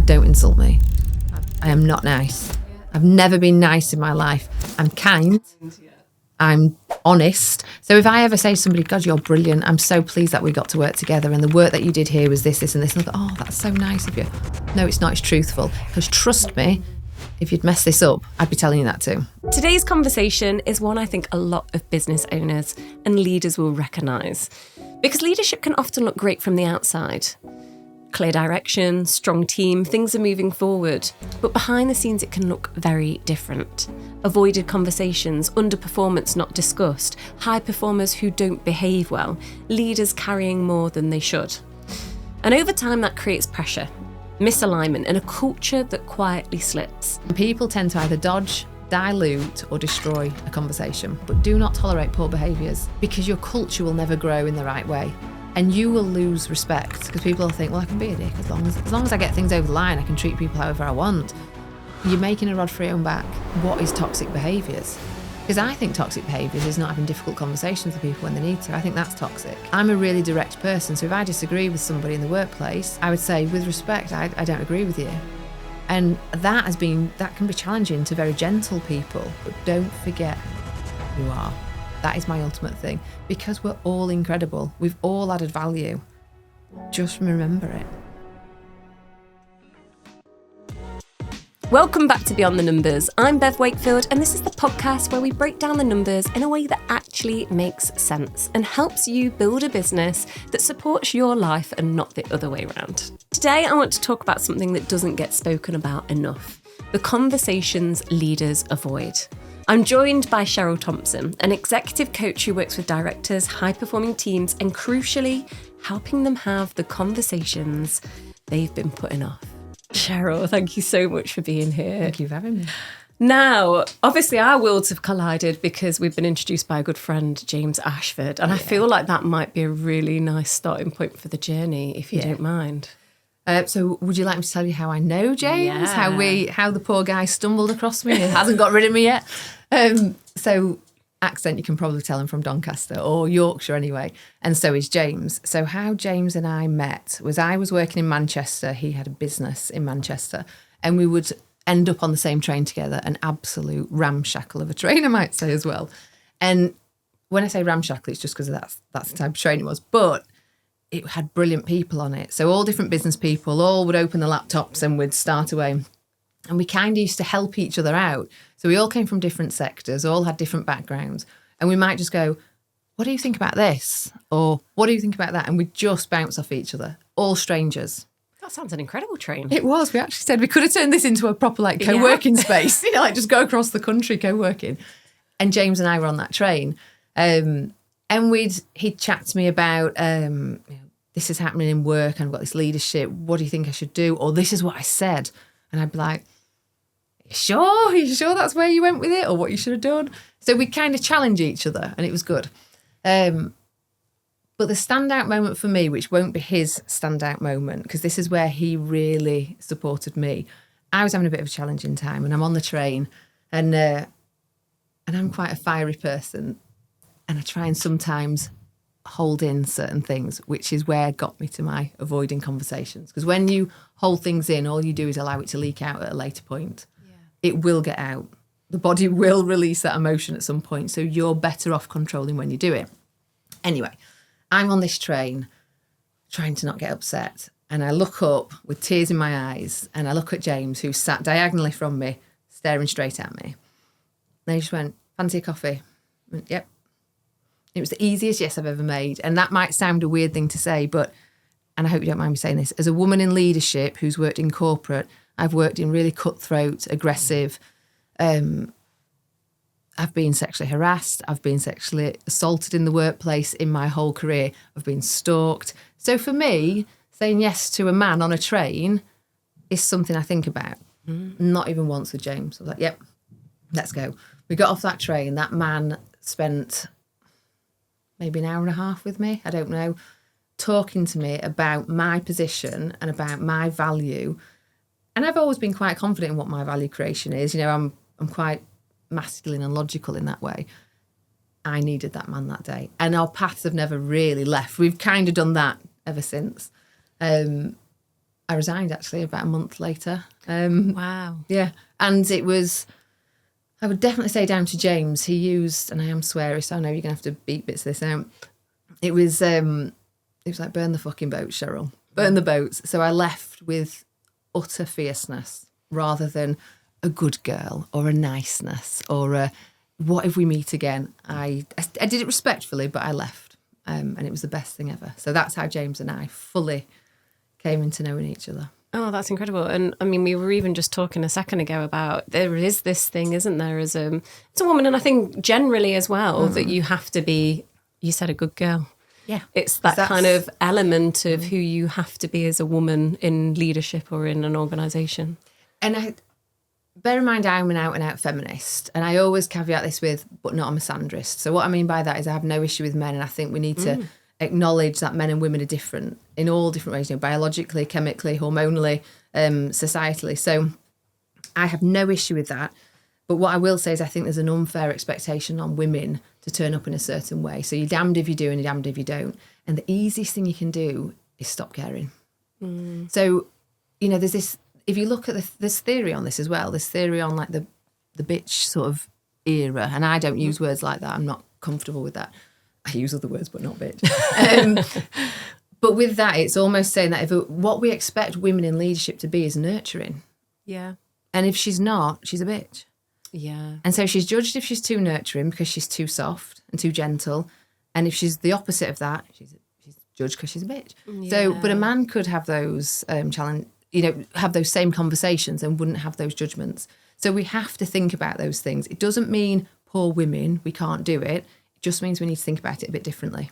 don't insult me. I am not nice. I've never been nice in my life. I'm kind. I'm honest. So if I ever say to somebody, God, you're brilliant, I'm so pleased that we got to work together and the work that you did here was this, and this, and I go, oh, that's so nice of you. No, it's not. It's truthful. Because trust me, if you'd mess this up, I'd be telling you that too. Today's conversation is one I think a lot of business owners and leaders will recognise. Because leadership can often look great from the outside. Clear direction, strong team, things are moving forward. But behind the scenes, it can look very different. Avoided conversations, underperformance not discussed, high performers who don't behave well, leaders carrying more than they should. And over time, that creates pressure, misalignment, and a culture that quietly slips. People tend to either dodge, dilute, or destroy a conversation, but do not tolerate poor behaviours because your culture will never grow in the right way. And you will lose respect because people will think, well, I can be a dick as long as I get things over the line, I can treat people however I want. You're making a rod for your own back. What is toxic behaviours? Because I think toxic behaviours is not having difficult conversations with people when they need to. I think that's toxic. I'm a really direct person, so if I disagree with somebody in the workplace, I would say, with respect, I don't agree with you. And that can be challenging to very gentle people, but don't forget who you are. That is my ultimate thing, because we're all incredible. We've all added value. Just remember it. Welcome back to Beyond the Numbers. I'm Bev Wakefield, and this is the podcast where we break down the numbers in a way that actually makes sense and helps you build a business that supports your life and not the other way around. Today, I want to talk about something that doesn't get spoken about enough: the conversations leaders avoid. I'm joined by Cheryl Thompson, an executive coach who works with directors, high-performing teams, and crucially, helping them have the conversations they've been putting off. Cheryl, thank you so much for being here. Thank you for having me. Now, obviously our worlds have collided because we've been introduced by a good friend, James Ashford, and I feel like that might be a really nice starting point for the journey, if you don't mind. So would you like me to tell you how I know James? Yeah. How the poor guy stumbled across me and hasn't got rid of me yet? So accent, you can probably tell him from Doncaster or Yorkshire anyway. And so is James. So how James and I met was I was working in Manchester. He had a business in Manchester and we would end up on the same train together, an absolute ramshackle of a train, I might say as well. And when I say ramshackle, it's just because that's the type of train it was. But it had brilliant people on it. So all different business people, all would open the laptops and we'd start away. And we kind of used to help each other out. So we all came from different sectors, all had different backgrounds. And we might just go, what do you think about this? Or what do you think about that? And we'd just bounce off each other, all strangers. That sounds an incredible train. It was. We actually said we could have turned this into a proper co-working space, like just go across the country co-working. And James and I were on that train. And he'd chat to me about, this is happening in work and I've got this leadership. What do you think I should do? Or this is what I said. And I'd be like, Are you sure that's where you went with it or what you should have done? So we'd kind of challenge each other and it was good. But the standout moment for me, which won't be his standout moment, because this is where he really supported me. I was having a bit of a challenging time and I'm on the train and I'm quite a fiery person and I try and sometimes hold in certain things, which is where got me to my avoiding conversations. Because when you hold things in, all you do is allow it to leak out at a later point. Yeah. It will get out. The body will release that emotion at some point. So you're better off controlling when you do it. Anyway, I'm on this train trying to not get upset. And I look up with tears in my eyes and I look at James, who sat diagonally from me, staring straight at me. And he just went, fancy a coffee? I went, yep. It was the easiest yes I've ever made. And that might sound a weird thing to say, but, and I hope you don't mind me saying this, as a woman in leadership who's worked in corporate, I've worked in really cutthroat, aggressive, I've been sexually harassed, I've been sexually assaulted in the workplace in my whole career, I've been stalked. So for me, saying yes to a man on a train is something I think about. Not even once with James. I was like, yep, let's go. We got off that train. That man spent maybe an hour and a half with me, I don't know, talking to me about my position and about my value. And I've always been quite confident in what my value creation is. You know, I'm quite masculine and logical in that way. I needed that man that day. And our paths have never really left. We've kind of done that ever since. And I resigned actually about a month later. Wow. Yeah. And it was, I would definitely say down to James. He used, and I am sweary, so I know you're going to have to beat bits of this out. It was like, burn the fucking boats, Cheryl. Burn the boats. So I left with utter fierceness rather than a good girl or a niceness or a, what if we meet again? I did it respectfully, but I left. And it was the best thing ever. So that's how James and I fully came into knowing each other. Oh, that's incredible. And I mean, we were even just talking a second ago about there is this thing, isn't there, as a woman, and I think generally as well, that you have to be, you said, a good girl. Yeah. It's that kind of element of who you have to be as a woman in leadership or in an organisation. And bear in mind, I'm an out-and-out feminist, and I always caveat this with, but not a misandrist. So what I mean by that is I have no issue with men, and I think we need to acknowledge that men and women are different in all different ways, biologically, chemically, hormonally, societally. So I have no issue with that. But what I will say is I think there's an unfair expectation on women to turn up in a certain way. So you're damned if you do and you're damned if you don't. And the easiest thing you can do is stop caring. So, there's this, if you look at this theory on this as well, this theory on like the bitch sort of era, and I don't use words like that. I'm not comfortable with that. I use other words, but not bitch. But with that, it's almost saying that what we expect women in leadership to be is nurturing. Yeah. And if she's not, she's a bitch. Yeah. And so she's judged if she's too nurturing because she's too soft and too gentle. And if she's the opposite of that, she's judged because she's a bitch. Yeah. So, but a man could have those have those same conversations and wouldn't have those judgments. So we have to think about those things. It doesn't mean poor women, we can't do it. It just means we need to think about it a bit differently.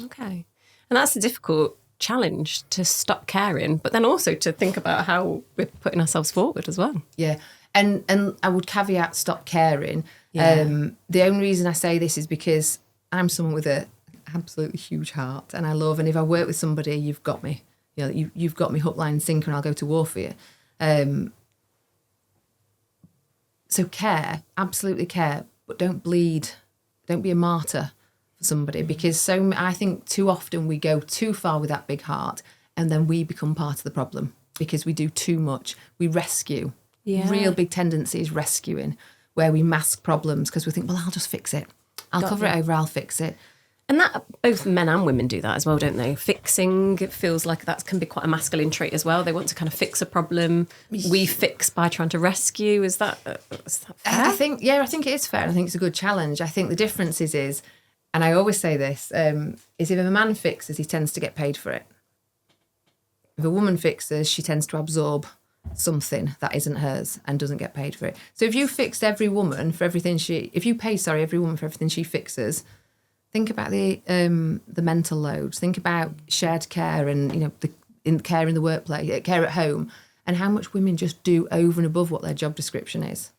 Okay. And that's a difficult challenge, to stop caring, but then also to think about how we're putting ourselves forward as well. Yeah. And I would caveat stop caring. Yeah. The only reason I say this is because I'm someone with an absolutely huge heart, and I love, and if I work with somebody, you've got me. You've got me hook, line, and sinker, and I'll go to war for you. So care, absolutely care, but don't bleed. Don't be a martyr for somebody, because I think too often we go too far with that big heart, and then we become part of the problem because we do too much. We rescue. Yeah. Real big tendency is rescuing, where we mask problems because we think, well, I'll just fix it. I'll cover it over, I'll fix it. And that both men and women do that as well, don't they? Fixing, it feels like that can be quite a masculine trait as well. They want to kind of fix a problem. We fix by trying to rescue. Is that fair? I think it is fair. I think it's a good challenge. I think the difference is, and I always say this, is if a man fixes, he tends to get paid for it. If a woman fixes, she tends to absorb something that isn't hers and doesn't get paid for it. So if you fixed every woman for everything if you pay every woman for everything she fixes, think about the mental loads. Think about shared care and the care in the workplace, care at home, and how much women just do over and above what their job description is.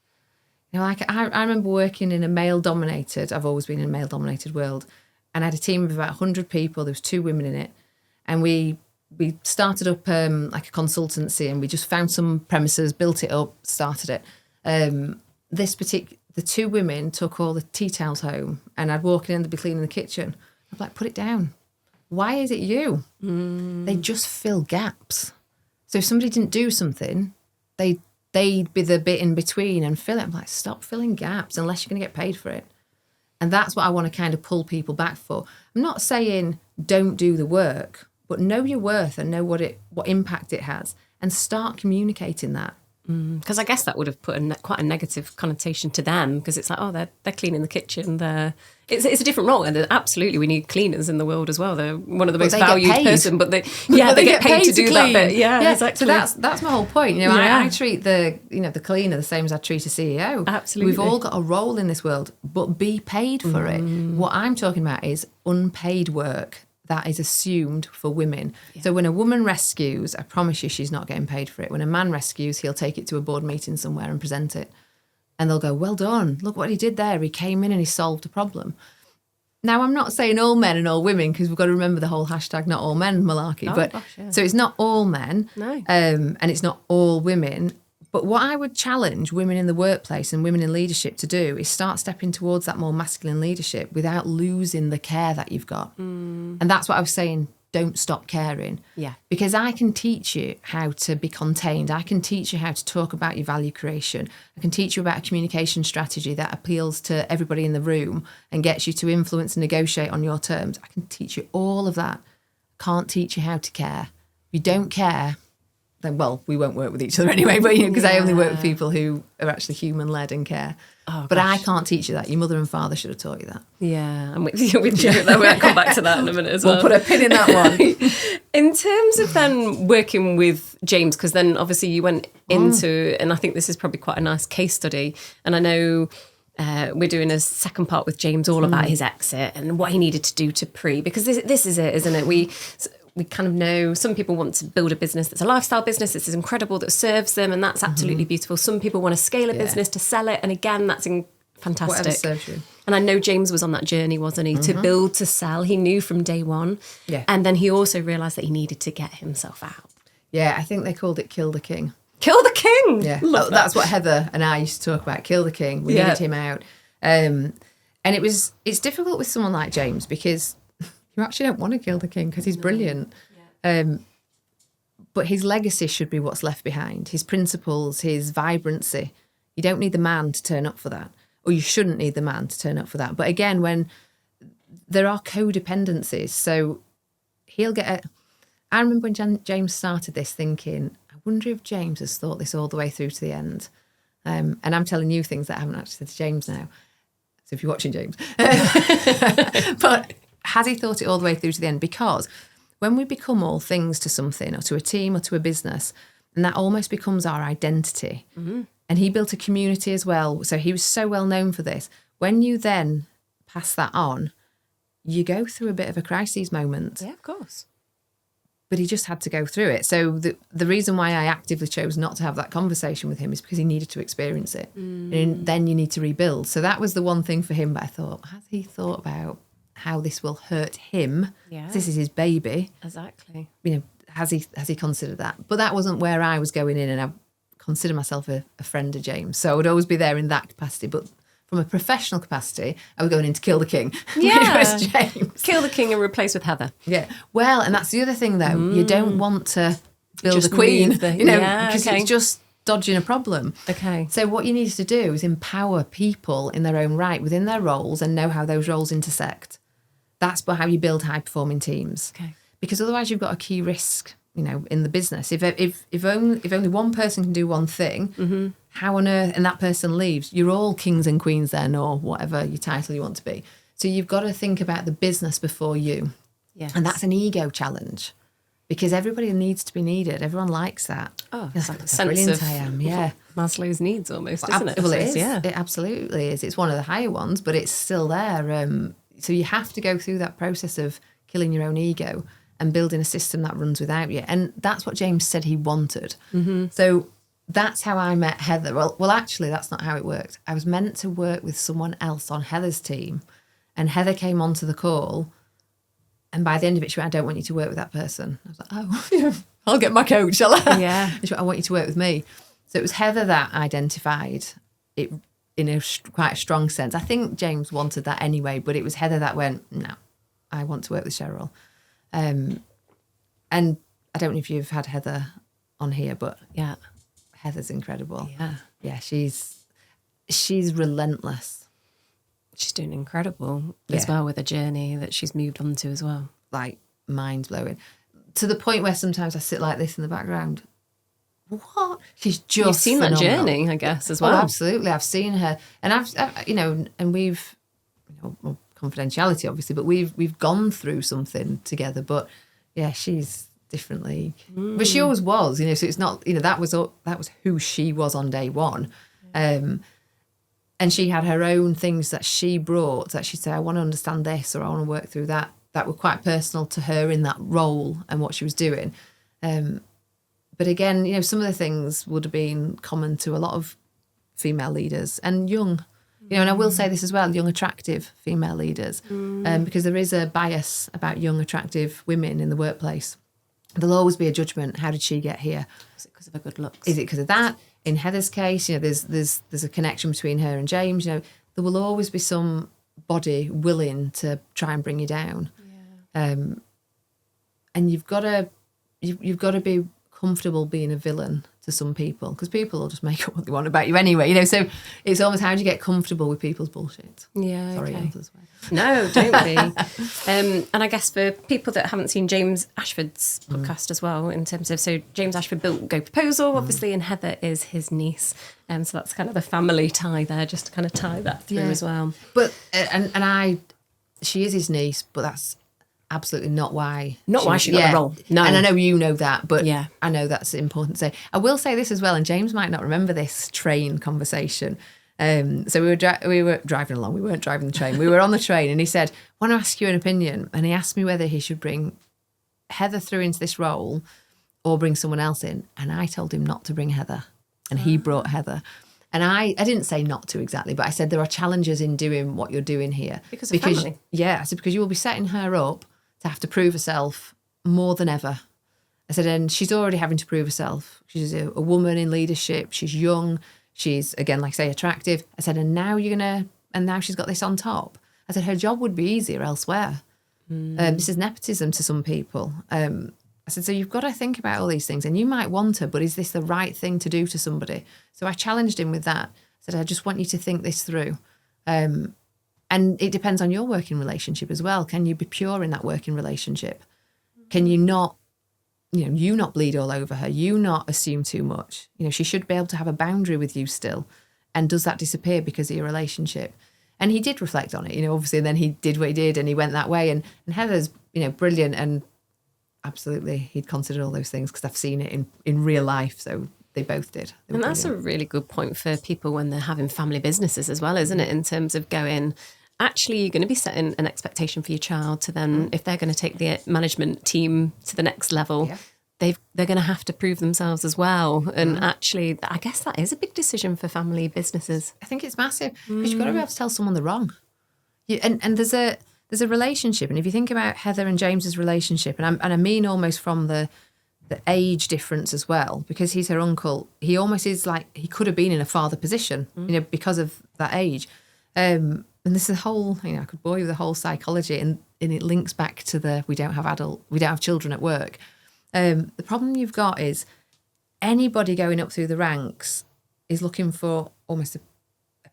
Like I remember working in I've always been in a male-dominated world, and I had a team of about 100 people. There was 2 women in it, and we started up like a consultancy, and we just found some premises, built it up, started it. The 2 women took all the tea towels home, and I'd walk in and they'd be cleaning the kitchen. I'd be like, put it down. Why is it you? They just fill gaps. So if somebody didn't do something, they'd be the bit in between and fill it. I'm like, stop filling gaps unless you're going to get paid for it. And that's what I want to kind of pull people back for. I'm not saying don't do the work, but know your worth and know what impact it has, and start communicating that. Because I guess that would have put quite a negative connotation to them, because it's like, oh, they're cleaning the kitchen. It's a different role, and absolutely we need cleaners in the world as well. They're one of the most valued person, but they get paid to do that bit. Yeah, exactly. So that's my whole point. I treat the cleaner the same as I treat a CEO. Absolutely, we've all got a role in this world, but be paid for it. What I'm talking about is unpaid work that is assumed for women. Yeah. So when a woman rescues, I promise you she's not getting paid for it. When a man rescues, he'll take it to a board meeting somewhere and present it. And they'll go, well done, look what he did there. He came in and he solved a problem. Now, I'm not saying all men and all women, because we've got to remember the whole hashtag not all men malarkey. So it's not all men, no. And it's not all women. But what I would challenge women in the workplace and women in leadership to do is start stepping towards that more masculine leadership without losing the care that you've got. And that's what I was saying don't stop caring. Yeah. Because I can teach you how to be contained. I can teach you how to talk about your value creation. I can teach you about a communication strategy that appeals to everybody in the room and gets you to influence and negotiate on your terms. I can teach you all of that. I can't teach you how to care. If you don't care, then, well, we won't work with each other anyway, but because I only work with people who are actually human-led and care. Oh, but I can't teach you that. Your mother and father should have taught you that. Yeah, I'm with you. We'll come back to that in a minute as well. We'll put a pin in that one. In terms of then working with James, because then obviously you went into, and I think this is probably quite a nice case study, and I know we're doing a second part with James all about his exit and what he needed to do to because this is it, isn't it? We kind of know some people want to build a business that's a lifestyle business, this is incredible, that serves them, and that's absolutely beautiful. Some people want to scale a business to sell it, and again, that's fantastic. Whatever serves you. And I know James was on that journey, wasn't he? To build, to sell. He knew from day one. Yeah. And then he also realised that he needed to get himself out. Yeah, I think they called it Kill the King. Kill the King! Yeah, That's what Heather and I used to talk about, Kill the King. We needed him out. And it's difficult with someone like James because you actually don't want to kill the king because he's brilliant. Yeah. But his legacy should be what's left behind, his principles, his vibrancy. You don't need the man to turn up for that, or you shouldn't need the man to turn up for that. But again, when there are codependencies, so he'll get I remember when James started this thinking, I wonder if James has thought this all the way through to the end. And I'm telling you things that I haven't actually said to James now. So if you're watching, James. But has he thought it all the way through to the end? Because when we become all things to something or to a team or to a business, and that almost becomes our identity. Mm-hmm. And he built a community as well. So he was so well known for this. When you then pass that on, you go through a bit of a crisis moment. Yeah, of course. But he just had to go through it. So the reason why I actively chose not to have that conversation with him is because he needed to experience it. And then you need to rebuild. So that was the one thing for him. But I thought, has he thought about how this will hurt him? Yeah. This is his baby. Exactly. You know, has he considered that? But that wasn't where I was going in, and I consider myself a friend of James. So I would always be there in that capacity. But from a professional capacity, I was going in to kill the king. Yeah. It was James. Kill the king and replace with Heather. Yeah. Well, and that's the other thing, though. You don't want to build Just a queen, because it's just dodging a problem. Okay. So what you need to do is empower people in their own right, within their roles, and know how those roles intersect. That's how you build high-performing teams. Okay. Because otherwise you've got a key risk, in the business. If only one person can do one thing, how on earth, and that person leaves, you're all kings and queens then, or whatever your title you want to be. So you've got to think about the business before you. Yes. And that's an ego challenge because everybody needs to be needed. Everyone likes that. Oh, it's like like a how brilliant sense of I am. Yeah. Maslow's needs almost, isn't it? Well, it is. Yeah. It absolutely is. It's one of the higher ones, but it's still there. So you have to go through that process of killing your own ego and building a system that runs without you. And that's what James said he wanted. Mm-hmm. So that's how I met Heather. Well, actually, that's not how it worked. I was meant to work with someone else on Heather's team, and Heather came onto the call. And by the end of it, she went, I don't want you to work with that person. I was like, oh, I'll get my coach, shall I? Yeah. She went, I want you to work with me. So it was Heather that identified it in quite a strong sense. I think James wanted that anyway, but it was Heather that went, no, I want to work with Cheryl. And I don't know if you've had Heather on here, but yeah, Heather's incredible. Yeah, she's relentless. She's doing incredible as well with a journey that she's moved on to as well. Like mind blowing, to the point where sometimes I sit like this in the background. What? She's just You've seen phenomenal. that journey, I guess, as well. Oh, absolutely. I've seen her, and I've and we've, well, confidentiality obviously, but we've gone through something together. But yeah, she's different league. But she always was, so it's not, that was who she was on day one. And she had her own things that she brought that she'd say, I want to understand this, or I want to work through that were quite personal to her in that role and what she was doing. But again, some of the things would have been common to a lot of female leaders and young, and I will say this as well, young, attractive female leaders, because there is a bias about young, attractive women in the workplace. There'll always be a judgment. How did she get here? Is it because of her good looks? Is it because of that? In Heather's case, there's a connection between her and James. There will always be some body willing to try and bring you down. Yeah. and you've got to be comfortable being a villain to some people, because people will just make up what they want about you anyway, you know. So it's almost, how do you get comfortable with people's bullshit? Yeah. Sorry, Okay. No, don't be. And I guess for people that haven't seen James Ashford's podcast as well, in terms of, so James Ashford built Go Proposal, obviously, and Heather is his niece. So that's kind of the family tie there, just to kind of tie that through as well. But she is his niece, but that's absolutely not why. Why she got the role. No. And I know you know that, but yeah. I know that's important to say. I will say this as well, and James might not remember this train conversation. So we were driving along. We weren't driving the train. We were on the train, and he said, "I want to ask you an opinion." And he asked me whether he should bring Heather through into this role or bring someone else in. And I told him not to bring Heather, and he brought Heather. And I didn't say not to exactly, but I said there are challenges in doing what you're doing here. Because of family. Yeah, I said, because you will be setting her up to have to prove herself more than ever. I said, and she's already having to prove herself. She's a woman in leadership. She's young. She's, again, like I say, attractive. I said, and now she's got this on top. I said, her job would be easier elsewhere. This is nepotism to some people. I said, so you've got to think about all these things, and you might want her, but is this the right thing to do to somebody? So I challenged him with that. I said, I just want you to think this through. And it depends on your working relationship as well. Can you be pure in that working relationship? Can you not, you not bleed all over her, you not assume too much? She should be able to have a boundary with you still. And does that disappear because of your relationship? And he did reflect on it, obviously, and then he did what he did and he went that way. And Heather's, brilliant, and absolutely he'd considered all those things because I've seen it in real life. So they both did. And that's a really good point for people when they're having family businesses as well, isn't it? In terms of going, actually, you're going to be setting an expectation for your child to then, if they're going to take the management team to the next level, they're going to have to prove themselves as well. And actually, I guess that is a big decision for family businesses. I think it's massive, because you've got to be able to tell someone they're wrong. And there's a relationship. And if you think about Heather and James's relationship, and I mean almost from the age difference as well, because he's her uncle, he almost is like, he could have been in a father position, because of that age. And this is a whole, I could bore you with the whole psychology, and it links back to we don't have children at work. The problem you've got is anybody going up through the ranks is looking for almost a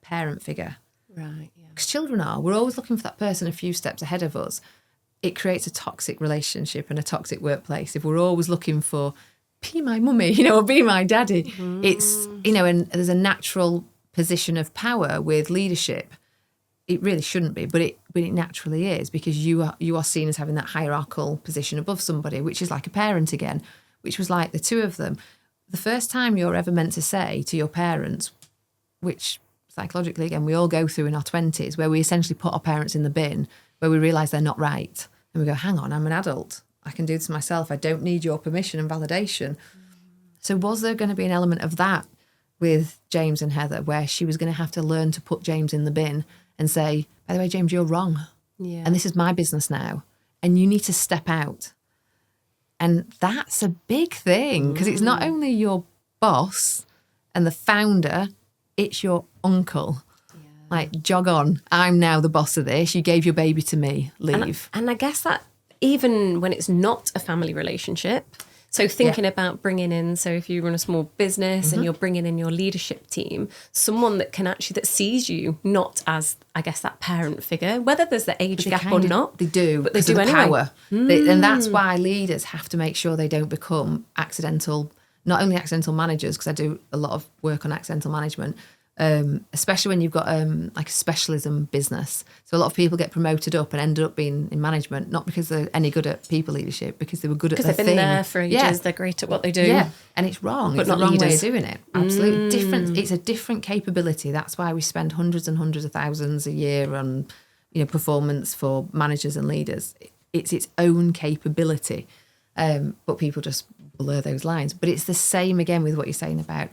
parent figure. Right, yeah. Because children we're always looking for that person a few steps ahead of us. It creates a toxic relationship and a toxic workplace. If we're always looking for, be my mummy, or be my daddy, it's, and there's a natural position of power with leadership. It really shouldn't be, but it naturally is, because you are seen as having that hierarchical position above somebody, which is like a parent again, which was like the two of them. The first time you're ever meant to say to your parents, which psychologically, again, we all go through in our 20s, where we essentially put our parents in the bin, where we realise they're not right. And we go, hang on, I'm an adult. I can do this myself. I don't need your permission and validation. So was there going to be an element of that with James and Heather, where she was going to have to learn to put James in the bin and say, by the way, James, you're wrong. Yeah. And this is my business now. And you need to step out. And that's a big thing, because it's not only your boss and the founder, it's your uncle. Yeah. Like, jog on. I'm now the boss of this. You gave your baby to me. Leave. And I guess that even when it's not a family relationship, so thinking about bringing in, so if you run a small business and you're bringing in your leadership team, someone that can actually, that sees you not as, I guess, that parent figure, whether there's the age gap or not. They do. But they do anyway. Power. And that's why leaders have to make sure they don't become not only accidental managers, because I do a lot of work on accidental management, especially when you've got like a specialism business. So a lot of people get promoted up and ended up being in management, not because they're any good at people leadership, because they were good at their thing. Because they've been there for ages, they're great at what they do. Yeah, and it's wrong. But it's not the wrong leaders. way of doing it. Absolutely. Different. It's a different capability. That's why we spend hundreds and hundreds of thousands a year on performance for managers and leaders. It's its own capability. But people just blur those lines. But it's the same again with what you're saying about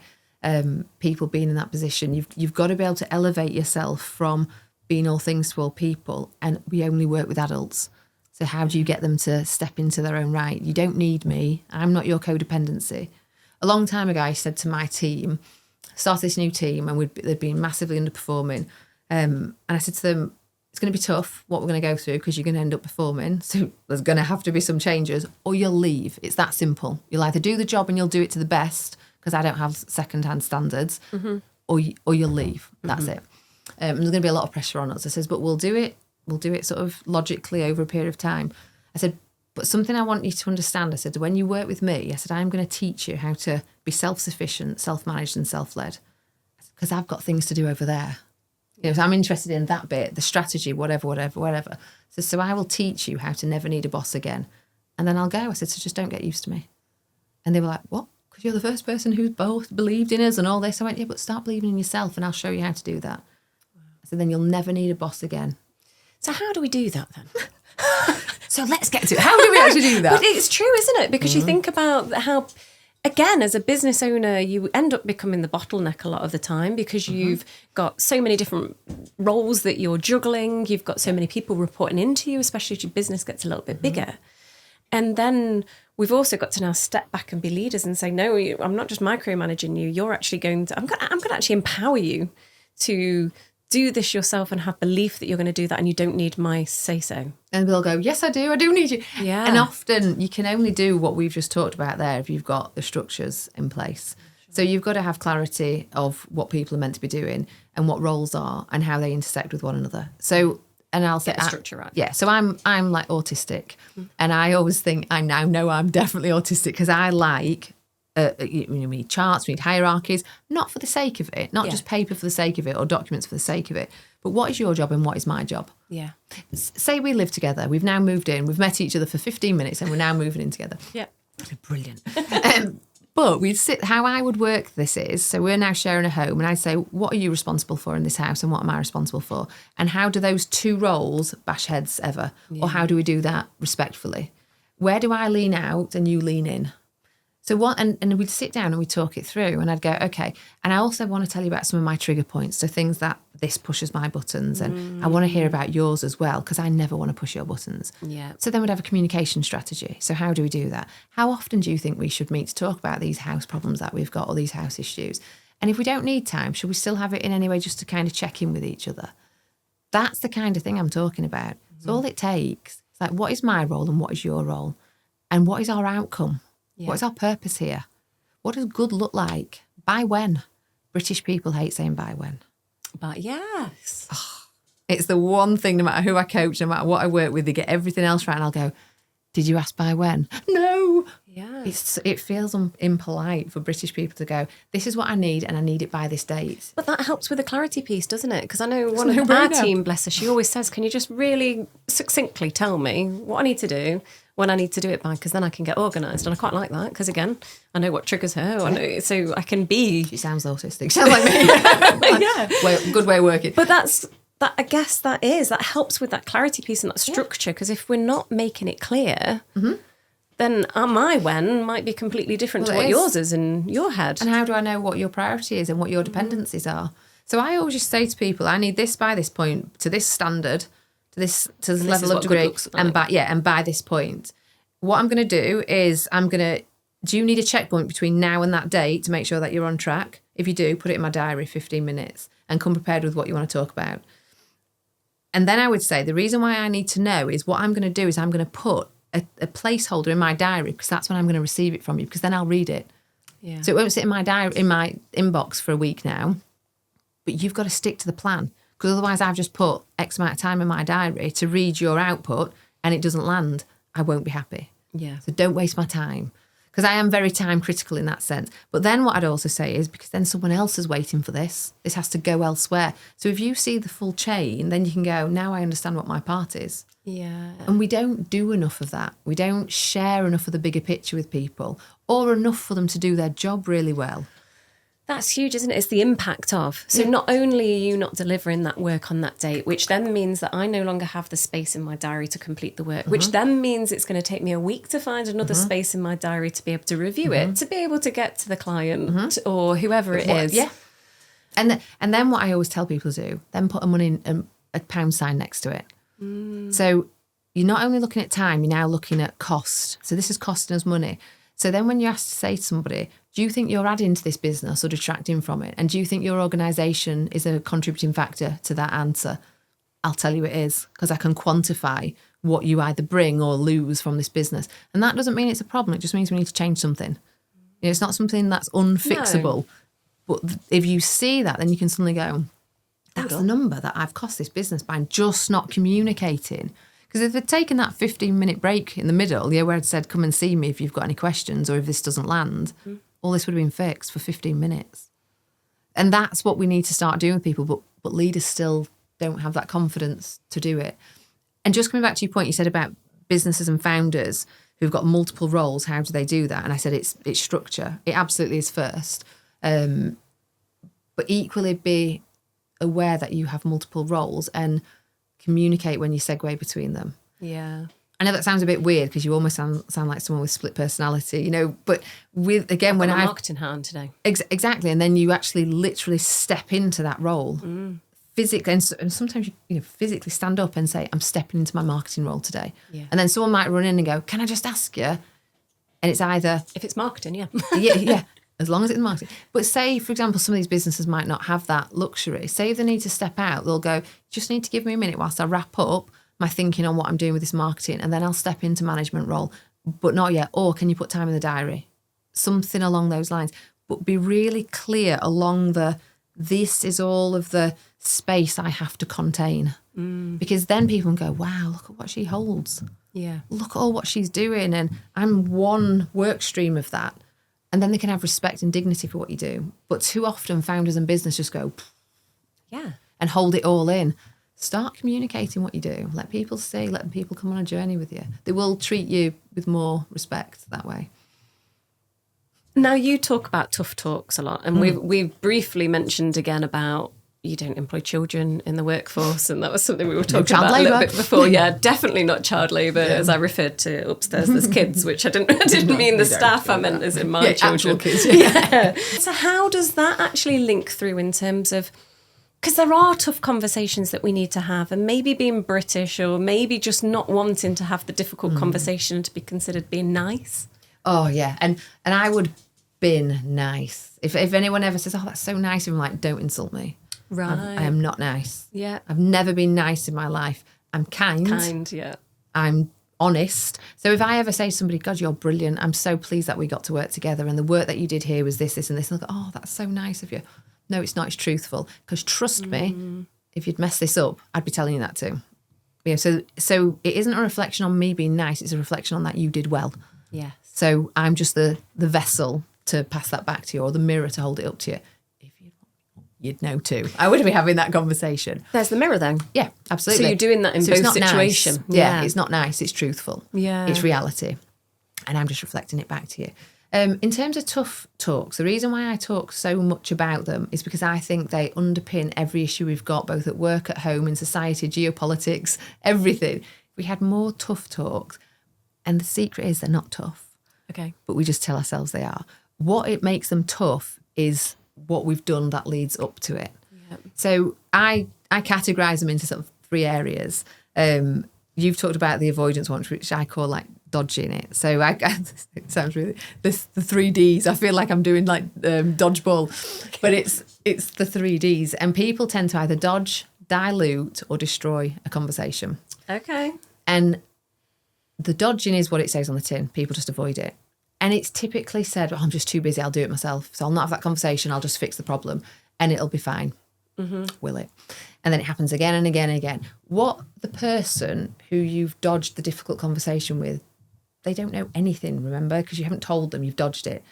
people being in that position. You've got to be able to elevate yourself from being all things to all people, and we only work with adults. So how do you get them to step into their own right? You don't need me. I'm not your codependency. A long time ago, I said to my team, started this new team, and they'd been massively underperforming. And I said to them, it's going to be tough what we're going to go through because you're going to end up performing. So there's going to have to be some changes or you'll leave. It's that simple. You'll either do the job and you'll do it to the best because I don't have second-hand standards or you'll leave. That's it. There's going to be a lot of pressure on us. I says, but we'll do it. We'll do it sort of logically over a period of time. I said, but something I want you to understand, I said, when you work with me, I said, I'm going to teach you how to be self-sufficient, self-managed and self-led because I've got things to do over there. You know, so I'm interested in that bit, the strategy, whatever. So I will teach you how to never need a boss again. And then I'll go. I said, so just don't get used to me. And they were like, what? Because you're the first person who's both believed in us and all this. I went, yeah, but start believing in yourself and I'll show you how to do that. I said, then you'll never need a boss again. So how do we do that then? So let's get to it. How do we actually do that? But it's true, isn't it? Because you think about how, again, as a business owner, you end up becoming the bottleneck a lot of the time because you've got so many different roles that you're juggling. You've got so many people reporting into you, especially as your business gets a little bit bigger. And then we've also got to now step back and be leaders and say, no, I'm not just micromanaging you. You're actually going to, I'm going to actually empower you to do this yourself and have belief that you're going to do that and you don't need my say-so. And they'll go, yes, I do. I do need you. Yeah. And often you can only do what we've just talked about there if you've got the structures in place. So you've got to have clarity of what people are meant to be doing and what roles are and how they intersect with one another. So, and I'll say Get the structure right. Yeah. So I'm like autistic and I always think, I now know I'm definitely autistic because I like, we need charts, we need hierarchies, not for the sake of it, not just paper for the sake of it or documents for the sake of it, but what is your job and what is my job? Yeah. Say we live together, we've now moved in, we've met each other for 15 minutes and we're now moving in together. Yeah. Brilliant. But we'd sit, how I would work this is, so we're now sharing a home and I'd say, what are you responsible for in this house and what am I responsible for? And how do those two roles bash heads ever? Or how do we do that respectfully? Where do I lean out and you lean in? So what, and we'd sit down and we'd talk it through and I'd go, okay. And I also want to tell you about some of my trigger points. So things that this pushes my buttons and I want to hear about yours as well because I never want to push your buttons. Yeah. So then we'd have a communication strategy. So how do we do that? How often do you think we should meet to talk about these house problems that we've got or these house issues? And if we don't need time, should we still have it in anyway just to kind of check in with each other? That's the kind of thing I'm talking about. So all it takes is like, what is my role and what is your role? And what is our outcome? Yeah. What is our purpose here? What does good look like? By when? British people hate saying by when. But yes. It's the one thing, no matter who I coach, no matter what I work with, they get everything else right. And I'll go, did you ask by when? No. Yeah. It feels impolite for British people to go, this is what I need and I need it by this date. But that helps with the clarity piece, doesn't it? Because I know one of our team, bless her, she always says, can you just really succinctly tell me what I need to do when I need to do it by, because then I can get organised. And I quite like that because, again, I know what triggers her. I know, so I can be... She sounds autistic. She sounds like me. Yeah. Good way of working. But I guess that helps with that clarity piece and that structure, because if we're not making it clear, then my when might be completely different to what yours is in your head. And how do I know what your priority is and what your dependencies are? So I always just say to people, I need this by this point, to this standard, to this level of degree, and by this point. What I'm going to do is do you need a checkpoint between now and that date to make sure that you're on track? If you do, put it in my diary, 15 minutes, and come prepared with what you want to talk about. And then I would say the reason why I need to know is what I'm going to do is I'm going to put a placeholder in my diary, because that's when I'm going to receive it from you, because then I'll read it. Yeah. So it won't sit in my diary, in my inbox for a week now, but you've got to stick to the plan, because otherwise I've just put X amount of time in my diary to read your output and it doesn't land. I won't be happy. Yeah. So don't waste my time, because I am very time critical in that sense. But then what I'd also say is, because then someone else is waiting for this has to go elsewhere. So if you see the full chain, then you can go, now I understand what my part is. Yeah. And we don't do enough of that. We don't share enough of the bigger picture with people, or enough for them to do their job really well. That's huge, isn't it? It's the impact of. So not only are you not delivering that work on that date, which then means that I no longer have the space in my diary to complete the work, which then means it's going to take me a week to find another space in my diary to be able to review it, to be able to get to the client or whoever it is. Yeah. And then what I always tell people to do, then put a pound sign next to it. So you're not only looking at time, you're now looking at cost. So this is costing us money. So then when you have to say to somebody, do you think you're adding to this business or detracting from it? And do you think your organisation is a contributing factor to that answer? I'll tell you it is, because I can quantify what you either bring or lose from this business. And that doesn't mean it's a problem. It just means we need to change something. It's not something that's unfixable. No. But if you see that, then you can suddenly go, that's the number that I've cost this business by just not communicating. Because if they'd taken that 15-minute break in the middle, where I'd said, come and see me if you've got any questions or if this doesn't land, all this would have been fixed for 15 minutes. And that's what we need to start doing with people, but leaders still don't have that confidence to do it. And just coming back to your point, you said about businesses and founders who've got multiple roles, how do they do that? And I said it's structure. It absolutely is first. But equally be aware that you have multiple roles and communicate when you segue between them. Yeah. I know that sounds a bit weird because you almost sound like someone with split personality, but with, again, when I'm marketing hand today. Exactly. And then you actually literally step into that role physically. And sometimes you physically stand up and say, I'm stepping into my marketing role today. Yeah. And then someone might run in and go, can I just ask you? And it's either... If it's marketing, yeah. yeah. As long as it's marketing. But say, for example, some of these businesses might not have that luxury. Say if they need to step out, they'll go, just need to give me a minute whilst I wrap up my thinking on what I'm doing with this marketing, and then I'll step into management role, but not yet. Or can you put time in the diary? Something along those lines. But be really clear along this is all of the space I have to contain. Because then people can go, wow, look at what she holds. Yeah. Look at all what she's doing. And I'm one work stream of that. And then they can have respect and dignity for what you do. But too often founders and business just go, and hold it all in. Start communicating what you do. Let people see, let people come on a journey with you. They will treat you with more respect that way. Now, you talk about tough talks a lot. And we've briefly mentioned again about you don't employ children in the workforce. And that was something we were talking about a little bit before. Yeah, definitely not child labour, as I referred to upstairs as kids, which I didn't mean the staff, I meant as in my children. Kids, So how does that actually link through in terms of, because there are tough conversations that we need to have, and maybe being British or maybe just not wanting to have the difficult conversation to be considered being nice. Oh, yeah. And I would bin nice. If anyone ever says, oh, that's so nice, I'm like, don't insult me. Right. I am not nice. Yeah. I've never been nice in my life. I'm kind. Kind, yeah. I'm honest. So if I ever say to somebody, God, you're brilliant, I'm so pleased that we got to work together and the work that you did here was this, and this, and they'll go, oh, that's so nice of you. No, it's not. It's truthful. Because trust me, if you'd mess this up, I'd be telling you that too. So it isn't a reflection on me being nice. It's a reflection on that you did well. Yeah. So I'm just the vessel to pass that back to you, or the mirror to hold it up to you. If you'd know too. I would be having that conversation. There's the mirror then. Yeah, absolutely. So you're doing that in both situations. Nice. Yeah, it's not nice. It's truthful. Yeah. It's reality. And I'm just reflecting it back to you. In terms of tough talks, the reason why I talk so much about them is because I think they underpin every issue we've got, both at work, at home, in society, geopolitics, everything. We had more tough talks, and the secret is they're not tough. Okay. But we just tell ourselves they are. What it makes them tough is what we've done that leads up to it. Yep. So I categorise them into sort of 3 areas. You've talked about the avoidance one, which I call like dodging it. So it sounds really, the 3 Ds. I feel like I'm doing like dodgeball, but it's the 3 Ds. And people tend to either dodge, dilute, or destroy a conversation. Okay. And the dodging is what it says on the tin. People just avoid it. And it's typically said, well, I'm just too busy, I'll do it myself. So I'll not have that conversation, I'll just fix the problem and it'll be fine. Will it? And then it happens again and again and again. What the person who you've dodged the difficult conversation with, they don't know anything, remember, because you haven't told them, you've dodged it.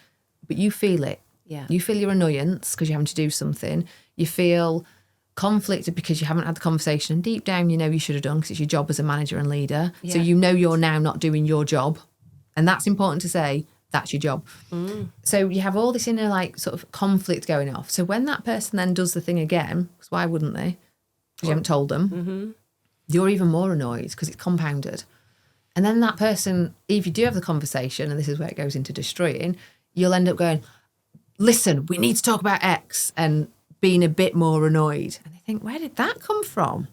But you feel it. Yeah. You feel your annoyance because you're having to do something. You feel conflicted because you haven't had the conversation. And deep down, you know you should have done because it's your job as a manager and leader. Yeah. So you know you're now not doing your job. And that's important to say, that's your job. So you have all this inner like sort of conflict going off. So when that person then does the thing again, because why wouldn't they? Because you haven't told them. You're even more annoyed because it's compounded. And then that person, if you do have the conversation, and this is where it goes into destroying, you'll end up going, listen, we need to talk about X, and being a bit more annoyed. And they think, where did that come from?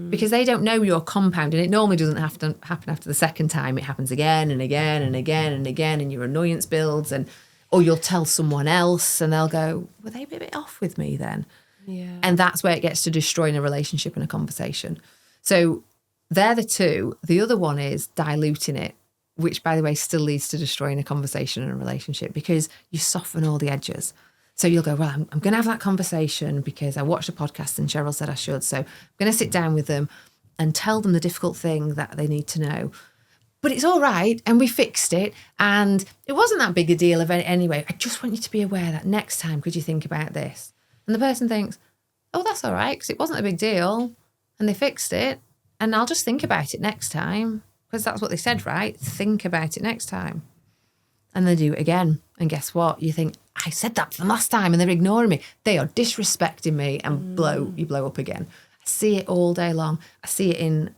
Because they don't know you're compounding. It normally doesn't have to happen after the second time. It happens again and again and again and again, and your annoyance builds. Or you'll tell someone else and they'll go, were they a bit off with me then? Yeah. And that's where it gets to destroying a relationship and a conversation. So they're the two. The other one is diluting it, which, by the way, still leads to destroying a conversation and a relationship because you soften all the edges. So you'll go, well, I'm going to have that conversation because I watched a podcast and Cheryl said I should. So I'm going to sit down with them and tell them the difficult thing that they need to know. But it's all right, and we fixed it, and it wasn't that big a deal of anyway. I just want you to be aware that next time, could you think about this? And the person thinks, oh, that's all right, because it wasn't a big deal, and they fixed it, and I'll just think about it next time, because that's what they said, right? Think about it next time. And they do it again, and guess what? You think, I said that to them last time, and they're ignoring me. They are disrespecting me, and you blow up again. I see it all day long. I see it in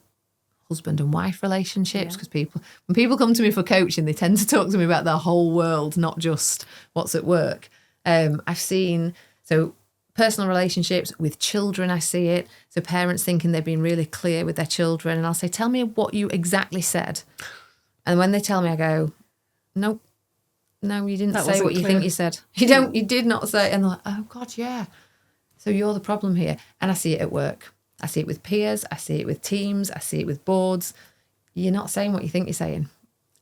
husband and wife relationships because when people come to me for coaching, they tend to talk to me about their whole world, not just what's at work. I've seen, so personal relationships with children, I see it. So parents thinking they've been really clear with their children, and I'll say, tell me what you exactly said. And when they tell me, I go, no, you didn't say what you think you said. You did not say. And they're like, oh God, yeah. So you're the problem here. And I see it at work. I see it with peers, I see it with teams, I see it with boards. You're not saying what you think you're saying.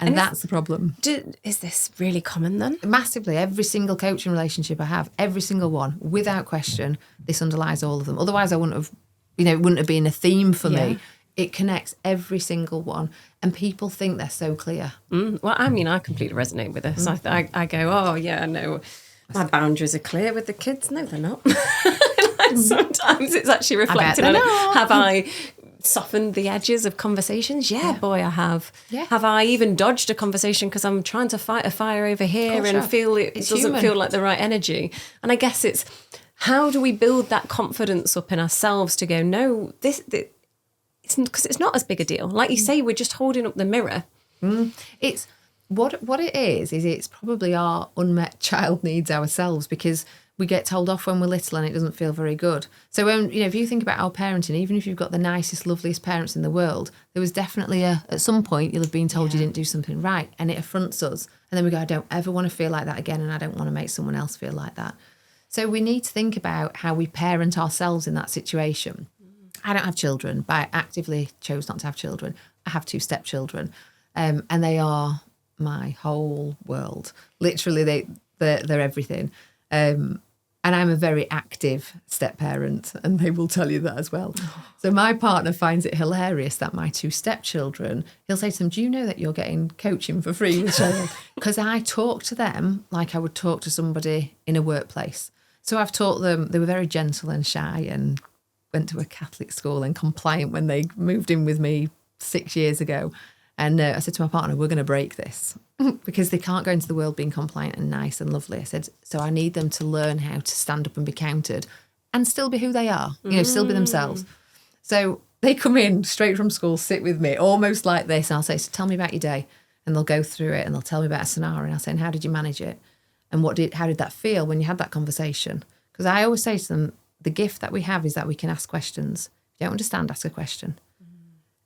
And that's the problem. Is this really common then? Massively. Every single coaching relationship I have, every single one, without question, this underlies all of them. Otherwise I wouldn't have, it wouldn't have been a theme for me. It connects every single one. And people think they're so clear. Well, I mean, I completely resonate with this. I go, oh yeah, no, my boundaries are clear with the kids. No, they're not. Sometimes it's actually reflecting on it. Have I softened the edges of conversations? Yeah, boy, I have. Yeah. Have I even dodged a conversation because I'm trying to fight a fire over here and feel it doesn't feel like the right energy? And I guess it's how do we build that confidence up in ourselves to go, no, this it's because it's not as big a deal. Like you say, we're just holding up the mirror. It's what it is it's probably our unmet child needs ourselves because we get told off when we're little and it doesn't feel very good. So when, if you think about our parenting, even if you've got the nicest, loveliest parents in the world, there was definitely at some point you'll have been told you didn't do something right and it affronts us. And then we go, I don't ever want to feel like that again and I don't want to make someone else feel like that. So we need to think about how we parent ourselves in that situation. I don't have children, but I actively chose not to have children. I have 2 stepchildren and they are my whole world. Literally, they're everything. And I'm a very active step-parent, and they will tell you that as well. So my partner finds it hilarious that my 2 stepchildren, he'll say to them, do you know that you're getting coaching for free with Cheryl? Because I talk to them like I would talk to somebody in a workplace. So I've taught them, they were very gentle and shy and went to a Catholic school and compliant when they moved in with me 6 years ago. And I said to my partner, we're going to break this because they can't go into the world being compliant and nice and lovely. I said, so I need them to learn how to stand up and be counted and still be who they are, still be themselves. So they come in straight from school, sit with me, almost like this. And I'll say, so tell me about your day. And they'll go through it and they'll tell me about a scenario. And I'll say, and how did you manage it? And how did that feel when you had that conversation? Because I always say to them, the gift that we have is that we can ask questions. If you don't understand, ask a question.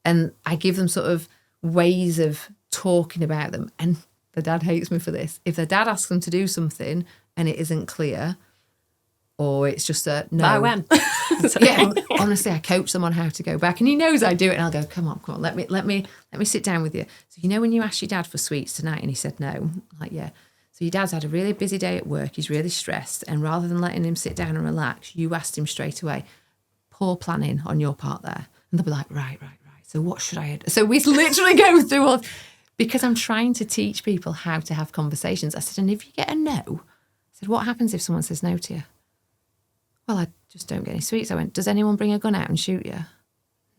And I give them sort of ways of talking about them. And the dad hates me for this. If the dad asks them to do something and it isn't clear, or it's just a no. By when? Honestly, I coach them on how to go back. And he knows I do it. And I'll go, come on, let me sit down with you. So when you asked your dad for sweets tonight and he said no, I'm like, yeah. So your dad's had a really busy day at work. He's really stressed. And rather than letting him sit down and relax, you asked him straight away. Poor planning on your part there. And they'll be like, right. So what should I do? So we literally go through all, because I'm trying to teach people how to have conversations. I said, and if you get a no, I said, what happens if someone says no to you? Well, I just don't get any sweets. I went, does anyone bring a gun out and shoot you?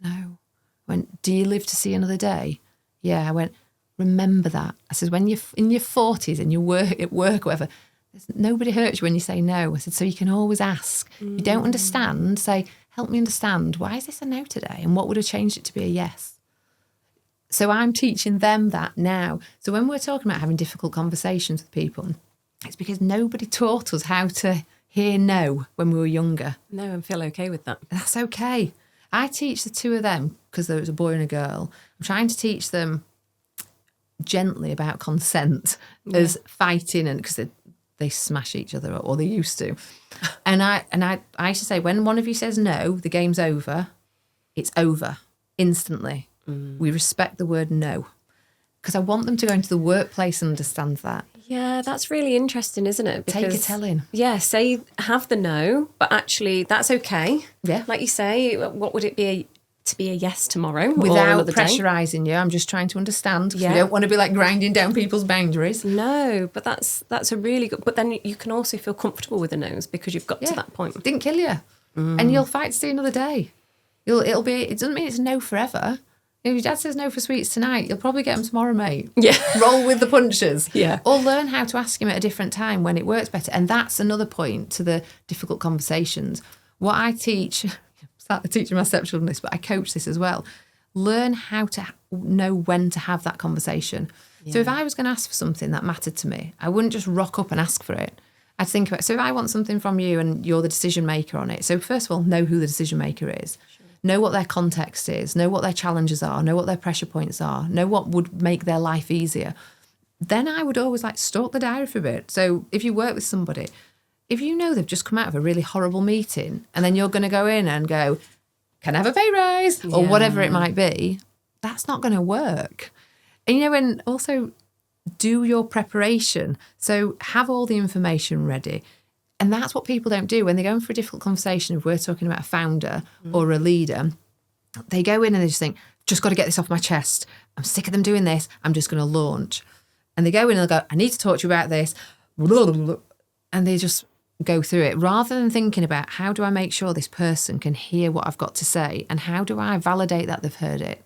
No. I went, do you live to see another day? Yeah. I went, remember that. I said, when you're in your 40s and you work at work or whatever, nobody hurts you when you say no. I said, so you can always ask. You don't understand, say, help me understand, why is this a no today? And what would have changed it to be a yes? So I'm teaching them that now. So when we're talking about having difficult conversations with people, it's because nobody taught us how to hear no when we were younger. No, and feel okay with that. That's okay. I teach the 2 of them, because there was a boy and a girl. I'm trying to teach them gently about consent as fighting, and because they smash each other up, or they used to. And I used to say, when one of you says no, the game's over. It's over instantly. We respect the word no, because I want them to go into the workplace and understand that. Yeah, that's really interesting, isn't it? Take a telling. Yeah, say have the no, but actually that's okay. Yeah. Like you say, what would it be to be a yes tomorrow? Without pressurising you. I'm just trying to understand. Yeah. We don't want to be like grinding down people's boundaries. No, but that's a really good... But then you can also feel comfortable with the no's because you've got to that point. It didn't kill you. And you'll fight to see another day. It doesn't mean it's no forever. If your dad says no for sweets tonight, you'll probably get them tomorrow, mate. Yeah. Roll with the punches. Yeah. Or learn how to ask him at a different time when it works better. And that's another point to the difficult conversations. What I teach, I'm starting teaching my stepchildren this, but I coach this as well. Learn how to know when to have that conversation. Yeah. So if I was going to ask for something that mattered to me, I wouldn't just rock up and ask for it. I'd think about, so if I want something from you and you're the decision maker on it, so first of all, know who the decision maker is. Sure. Know what their context is, know what their challenges are, know what their pressure points are, know what would make their life easier. Then I would always stalk the diary for a bit. So if you work with somebody, if you know they've just come out of a really horrible meeting and then you're going to go in and go, can I have a pay rise? Or whatever it might be, that's not going to work. And, and also do your preparation. So have all the information ready. And that's what people don't do when they're going for a difficult conversation. If we're talking about a founder or a leader, they go in and they just think, just got to get this off my chest. I'm sick of them doing this. I'm just going to launch. And they go in and they'll go, I need to talk to you about this. And they just go through it rather than thinking about how do I make sure this person can hear what I've got to say and how do I validate that they've heard it?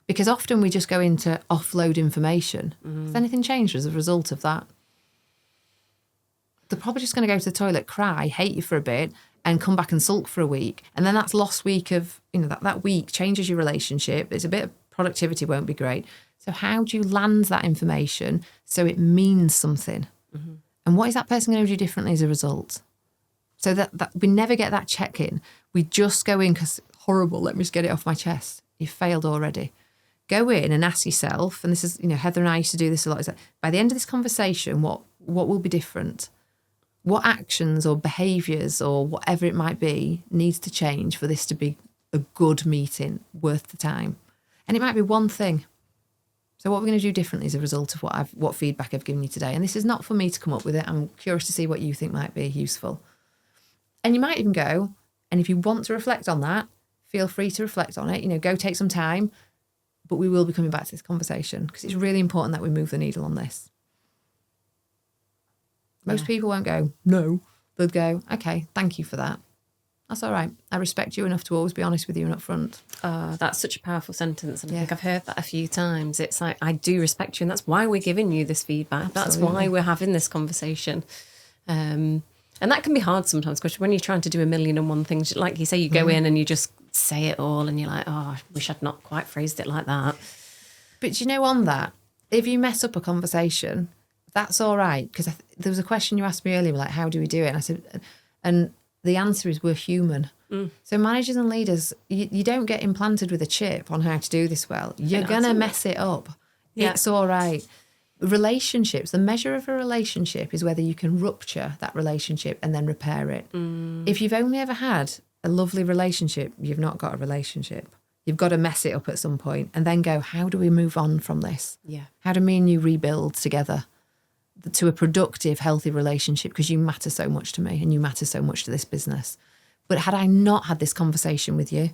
Because often we just go in to offload information. Has anything changed as a result of that? They're probably just going to go to the toilet, cry, hate you for a bit, and come back and sulk for a week. And then that's lost week of, that week changes your relationship. It's a bit of productivity won't be great. So how do you land that information so it means something? And what is that person going to do differently as a result? So that we never get that check-in. We just go in because horrible, let me just get it off my chest. You've failed already. Go in and ask yourself, and this is, Heather and I used to do this a lot, is that by the end of this conversation, what will be different? What actions or behaviours or whatever it might be needs to change for this to be a good meeting, worth the time? And it might be one thing. So what we're going to do differently as a result of what feedback I've given you today. And this is not for me to come up with it. I'm curious to see what you think might be useful. And you might even go, and if you want to reflect on that, feel free to reflect on it. Go take some time. But we will be coming back to this conversation because it's really important that we move the needle on this. Most people won't go, no. They'll go, okay, thank you for that. That's all right. I respect you enough to always be honest with you and up front. That's such a powerful sentence. And I think I've heard that a few times. It's like, I do respect you. And that's why we're giving you this feedback. Absolutely. That's why we're having this conversation. And that can be hard sometimes, because when you're trying to do 1,000,001 things, like you say, you go in and you just say it all and you're like, oh, I wish I'd not quite phrased it like that. But on that, if you mess up a conversation, that's all right. Because there was a question you asked me earlier, like, how do we do it? And I said, and the answer is we're human. So managers and leaders, you don't get implanted with a chip on how to do this well. You're going to mess it up. Yeah. It's all right. Relationships, the measure of a relationship is whether you can rupture that relationship and then repair it. If you've only ever had a lovely relationship, you've not got a relationship. You've got to mess it up at some point and then go, how do we move on from this? Yeah. How do me and you rebuild together to a productive, healthy relationship? Because you matter so much to me and you matter so much to this business. But had I not had this conversation with you,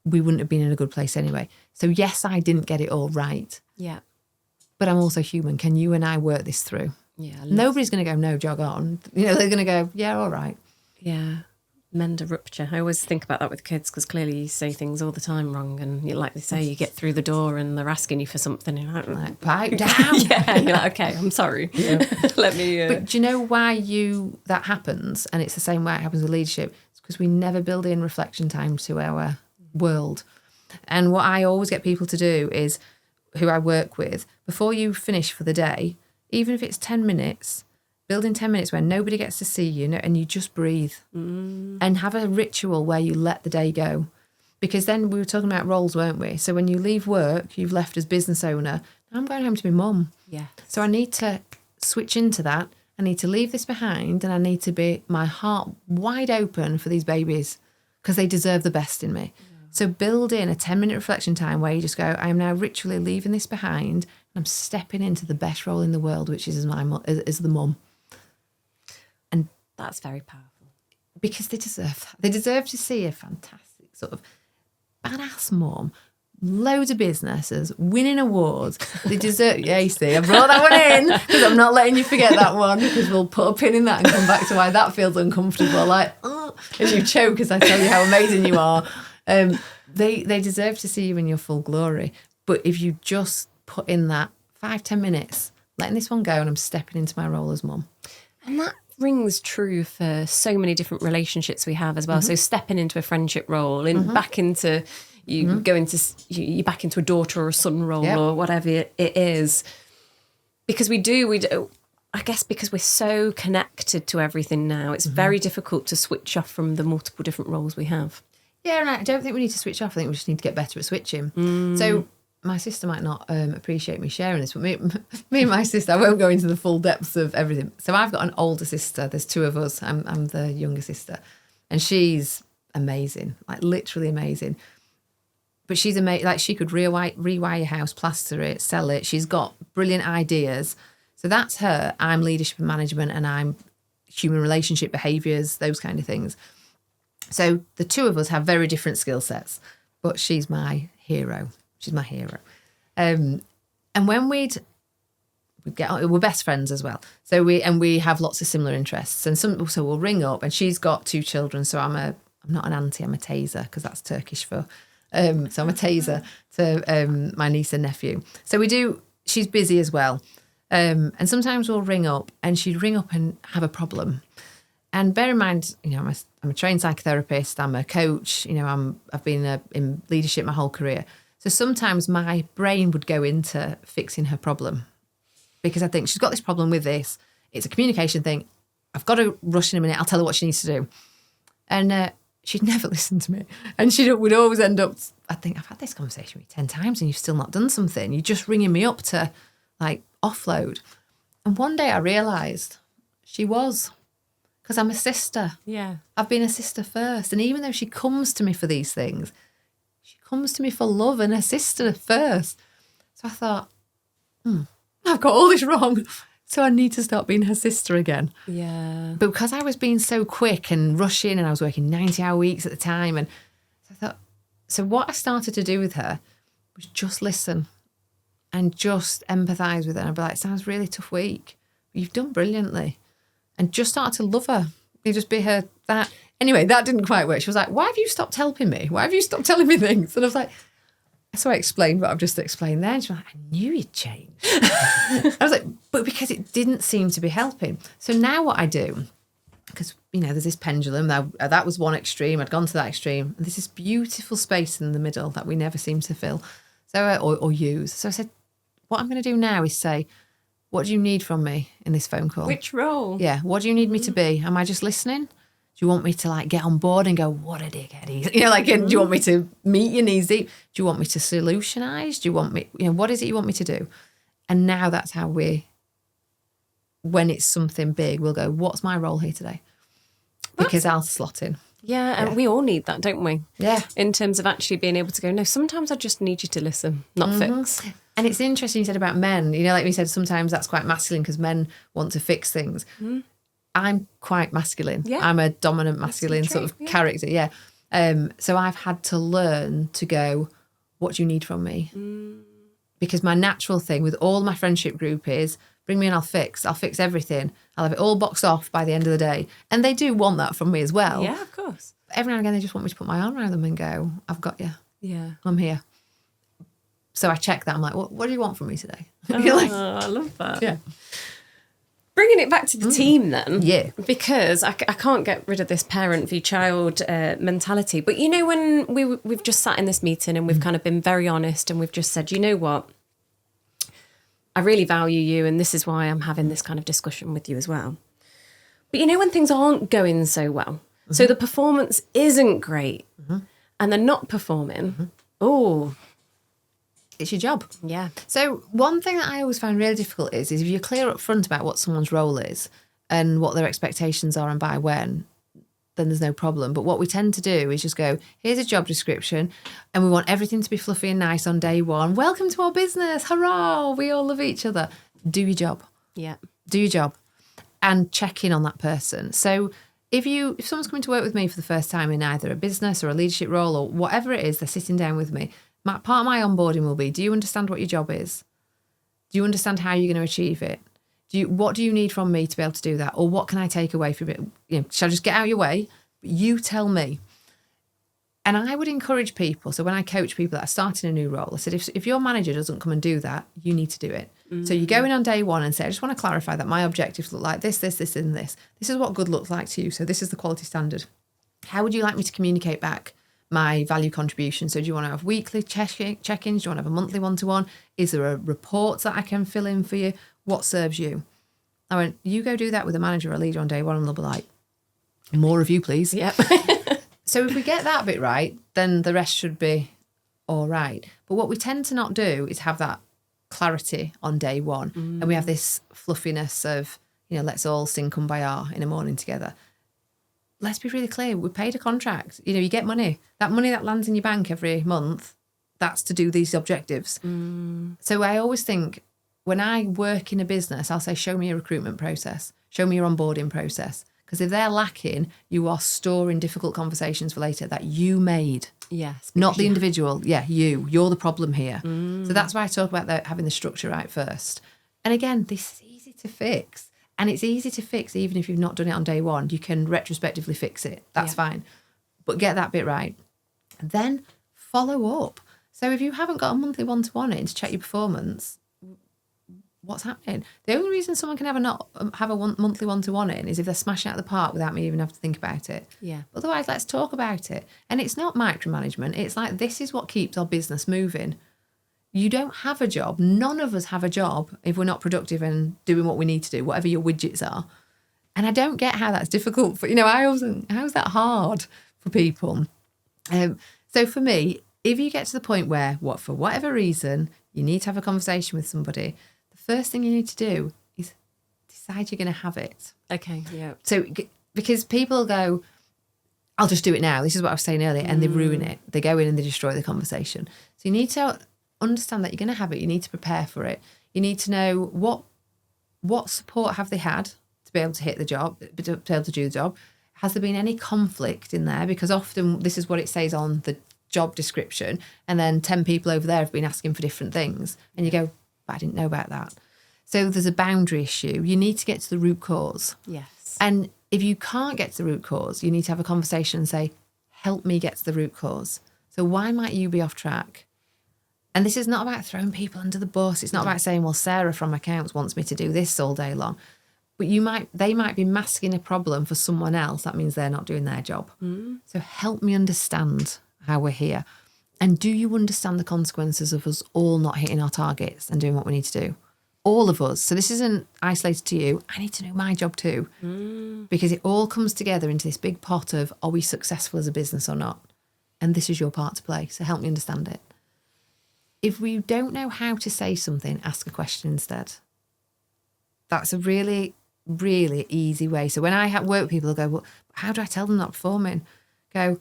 we wouldn't have been in a good place anyway. So yes, I didn't get it all right. Yeah. But I'm also human. Can you and I work this through? Yeah. Nobody's going to go, no, jog on. They're going to go, yeah, all right. Yeah. Mend a rupture. I always think about that with kids because clearly you say things all the time wrong, and like they say, you get through the door and they're asking you for something and you're like pipe down. Yeah, you're like, okay, I'm sorry. Yeah. Let me. But do you know why that happens? And it's the same way it happens with leadership. It's because we never build in reflection time to our world. And what I always get people to do is, who I work with, before you finish for the day, even if it's 10 minutes, build in 10 minutes where nobody gets to see you, and you just breathe and have a ritual where you let the day go. Because then we were talking about roles, weren't we? So when you leave work, you've left as business owner. I'm going home to my mum. Yeah. So I need to switch into that I need to leave this behind, and I need to be my heart wide open for these babies because they deserve the best in me. Yeah. So build in a 10-minute reflection time where you just go, I am now ritually leaving this behind, and I'm stepping into the best role in the world, which is as the mum. And that's very powerful. Because they deserve that. They deserve to see a fantastic sort of badass mum, loads of businesses, winning awards. They deserve... Yeah, see, I brought that one in because I'm not letting you forget that one, because we'll put a pin in that and come back to why that feels uncomfortable. Like, as you choke as I tell you how amazing you are. They deserve to see you in your full glory. But if you just put in that 5-10 minutes, letting this one go, and I'm stepping into my role as mum. And that rings true for so many different relationships we have as well. So stepping into a friendship role and back into... You go into you back into a daughter or a son role or whatever it is, because we do. I guess because we're so connected to everything now, it's very difficult to switch off from the multiple different roles we have. Yeah, and I don't think we need to switch off. I think we just need to get better at switching. So my sister might not appreciate me sharing this, but me and my sister, I won't go into the full depths of everything. So I've got an older sister. There's two of us. I'm the younger sister, and she's amazing, like literally amazing. But she's amazing. Like, she could rewire your house, plaster it, sell it. She's got brilliant ideas. So that's her. I'm leadership and management, and I'm human relationship behaviours, those kind of things. So the two of us have very different skill sets, but she's my hero. She's my hero. And when we're best friends as well. So we have lots of similar interests. And so we'll ring up, and she's got 2 children. So I'm not an auntie, I'm a taser, because that's Turkish for... so I'm a taser to my niece and nephew. So she's busy as well. And sometimes we'll ring up, and she'd ring up and have a problem. And bear in mind, I'm a trained psychotherapist, I'm a coach, I've been in leadership my whole career. So sometimes my brain would go into fixing her problem, because I think she's got this problem with this. It's a communication thing. I've got to rush in a minute. I'll tell her what she needs to do. And she'd never listen to me. And would always end up, I think, I've had this conversation with you 10 times and you've still not done something. You're just ringing me up to, like, offload. And one day I realised she was, because I'm a sister. Yeah. I've been a sister first. And even though she comes to me for these things, she comes to me for love and a sister first. So I thought, I've got all this wrong. So I need to start being her sister again. Yeah. But because I was being so quick and rushing, and I was working 90-hour weeks at the time, and so I thought, so what I started to do with her was just listen and just empathise with her. And I'd be like, sounds really tough week, but you've done brilliantly. And just start to love her. You just be her that. Anyway, that didn't quite work. She was like, why have you stopped helping me? Why have you stopped telling me things? And I was like, so I explained what I've just explained there. And she was like, I knew you'd change. I was like, but because it didn't seem to be helping. So now what I do, because, there's this pendulum, that was one extreme. I'd gone to that extreme. And there's this beautiful space in the middle that we never seem to fill or use. So I said, what I'm going to do now is say, what do you need from me in this phone call? Which role? Yeah, what do you need me to be? Am I just listening? Do you want me to get on board and go, what a dickhead he's... do you want me to meet your knees deep? Do you want me to solutionise? Do you want me... what is it you want me to do? And now that's how when it's something big, we'll go, what's my role here today? Because I'll slot in. Yeah, and we all need that, don't we? Yeah. In terms of actually being able to go, no, sometimes I just need you to listen, not fix. And it's interesting you said about men. Like we said, sometimes that's quite masculine because men want to fix things. I'm quite masculine. Yeah. I'm a dominant masculine sort of character. Yeah. So I've had to learn to go, what do you need from me? Because my natural thing with all my friendship group is, bring me in, I'll fix everything. I'll have it all boxed off by the end of the day. And they do want that from me as well. Yeah, of course. But every now and again, they just want me to put my arm around them and go, I've got you. Yeah. I'm here. So I check that. I'm like, what do you want from me today? I love that. Yeah. Bringing it back to the team then. Yeah. Because I can't get rid of this parent v child mentality. But when we've just sat in this meeting and we've kind of been very honest and we've just said, you know what? I really value you and this is why I'm having this kind of discussion with you as well. But when things aren't going so well, so the performance isn't great and they're not performing, it's your job. Yeah. So one thing that I always find really difficult is if you're clear up front about what someone's role is, and what their expectations are and by when, then there's no problem. But what we tend to do is just go, here's a job description, and we want everything to be fluffy and nice on day one. Welcome to our business. Hurrah. We all love each other. Do your job. Yeah. Do your job and check in on that person. So if someone's coming to work with me for the first time in either a business or a leadership role or whatever it is, they're sitting down with me, part of my onboarding will be, do you understand what your job is? Do you understand how you're going to achieve it? What do you need from me to be able to do that? Or what can I take away from it? Shall I just get out of your way? You tell me. And I would encourage people. So when I coach people that are starting a new role, I said, if your manager doesn't come and do that, you need to do it. Mm-hmm. So you go in on day one and say, I just want to clarify that my objectives look like this, this, this, and this. This is what good looks like to you. So this is the quality standard. How would you like me to communicate back my value contribution? So do you want to have weekly check-ins? Do you want to have a monthly one-to-one? Is there a report that I can fill in for you? What serves you? I went, you go do that with a manager or a leader on day one, and they'll be like, more of you, please. Yep. So if we get that bit right, then the rest should be all right. But what we tend to not do is have that clarity on day one. And we have this fluffiness of, let's all sing Kumbaya in a morning together. Let's be really clear. We paid a contract. You get money. That money that lands in your bank every month, that's to do these objectives. So I always think when I work in a business, I'll say, show me your recruitment process. Show me your onboarding process. Because if they're lacking, you are storing difficult conversations for later that you made. Yes. Not the individual. Yeah, you. You're the problem here. So that's why I talk about having the structure right first. And again, this is easy to fix. And it's easy to fix even if you've not done it on day one. You can retrospectively fix it. That's fine. But get that bit right. Then follow up. So if you haven't got a monthly one-to-one in to check your performance, what's happening? The only reason someone can have a monthly one-to-one in is if they're smashing out of the park without me even having to think about it. Yeah. Otherwise, let's talk about it. And it's not micromanagement. It's like, this is what keeps our business moving. You don't have a job. None of us have a job if we're not productive and doing what we need to do, whatever your widgets are. And I don't get how that's difficult. For, how's that hard for people? So for me, if you get to the point where, for whatever reason, you need to have a conversation with somebody, the first thing you need to do is decide you're going to have it. Okay, yeah. So, because people go, I'll just do it now. This is what I was saying earlier. And they ruin it. They go in and they destroy the conversation. So you need to understand that you're going to have it. You need to prepare for it. You need to know what support have they had to be able to hit the job, to be able to do the job. Has there been any conflict in there? Because often this is what it says on the job description. And then 10 people over there have been asking for different things. And you go, but I didn't know about that. So there's a boundary issue. You need to get to the root cause. Yes. And if you can't get to the root cause, you need to have a conversation and say, help me get to the root cause. So why might you be off track? And this is not about throwing people under the bus. It's not about saying, well, Sarah from accounts wants me to do this all day long. But they might be masking a problem for someone else. That means they're not doing their job. So help me understand how we're here. And do you understand the consequences of us all not hitting our targets and doing what we need to do? All of us. So this isn't isolated to you. I need to know my job too. Because it all comes together into this big pot of, are we successful as a business or not? And this is your part to play. So help me understand it. If we don't know how to say something, ask a question instead. That's a really, really easy way. So when I work with people, they'll go, well, how do I tell them not performing? Go,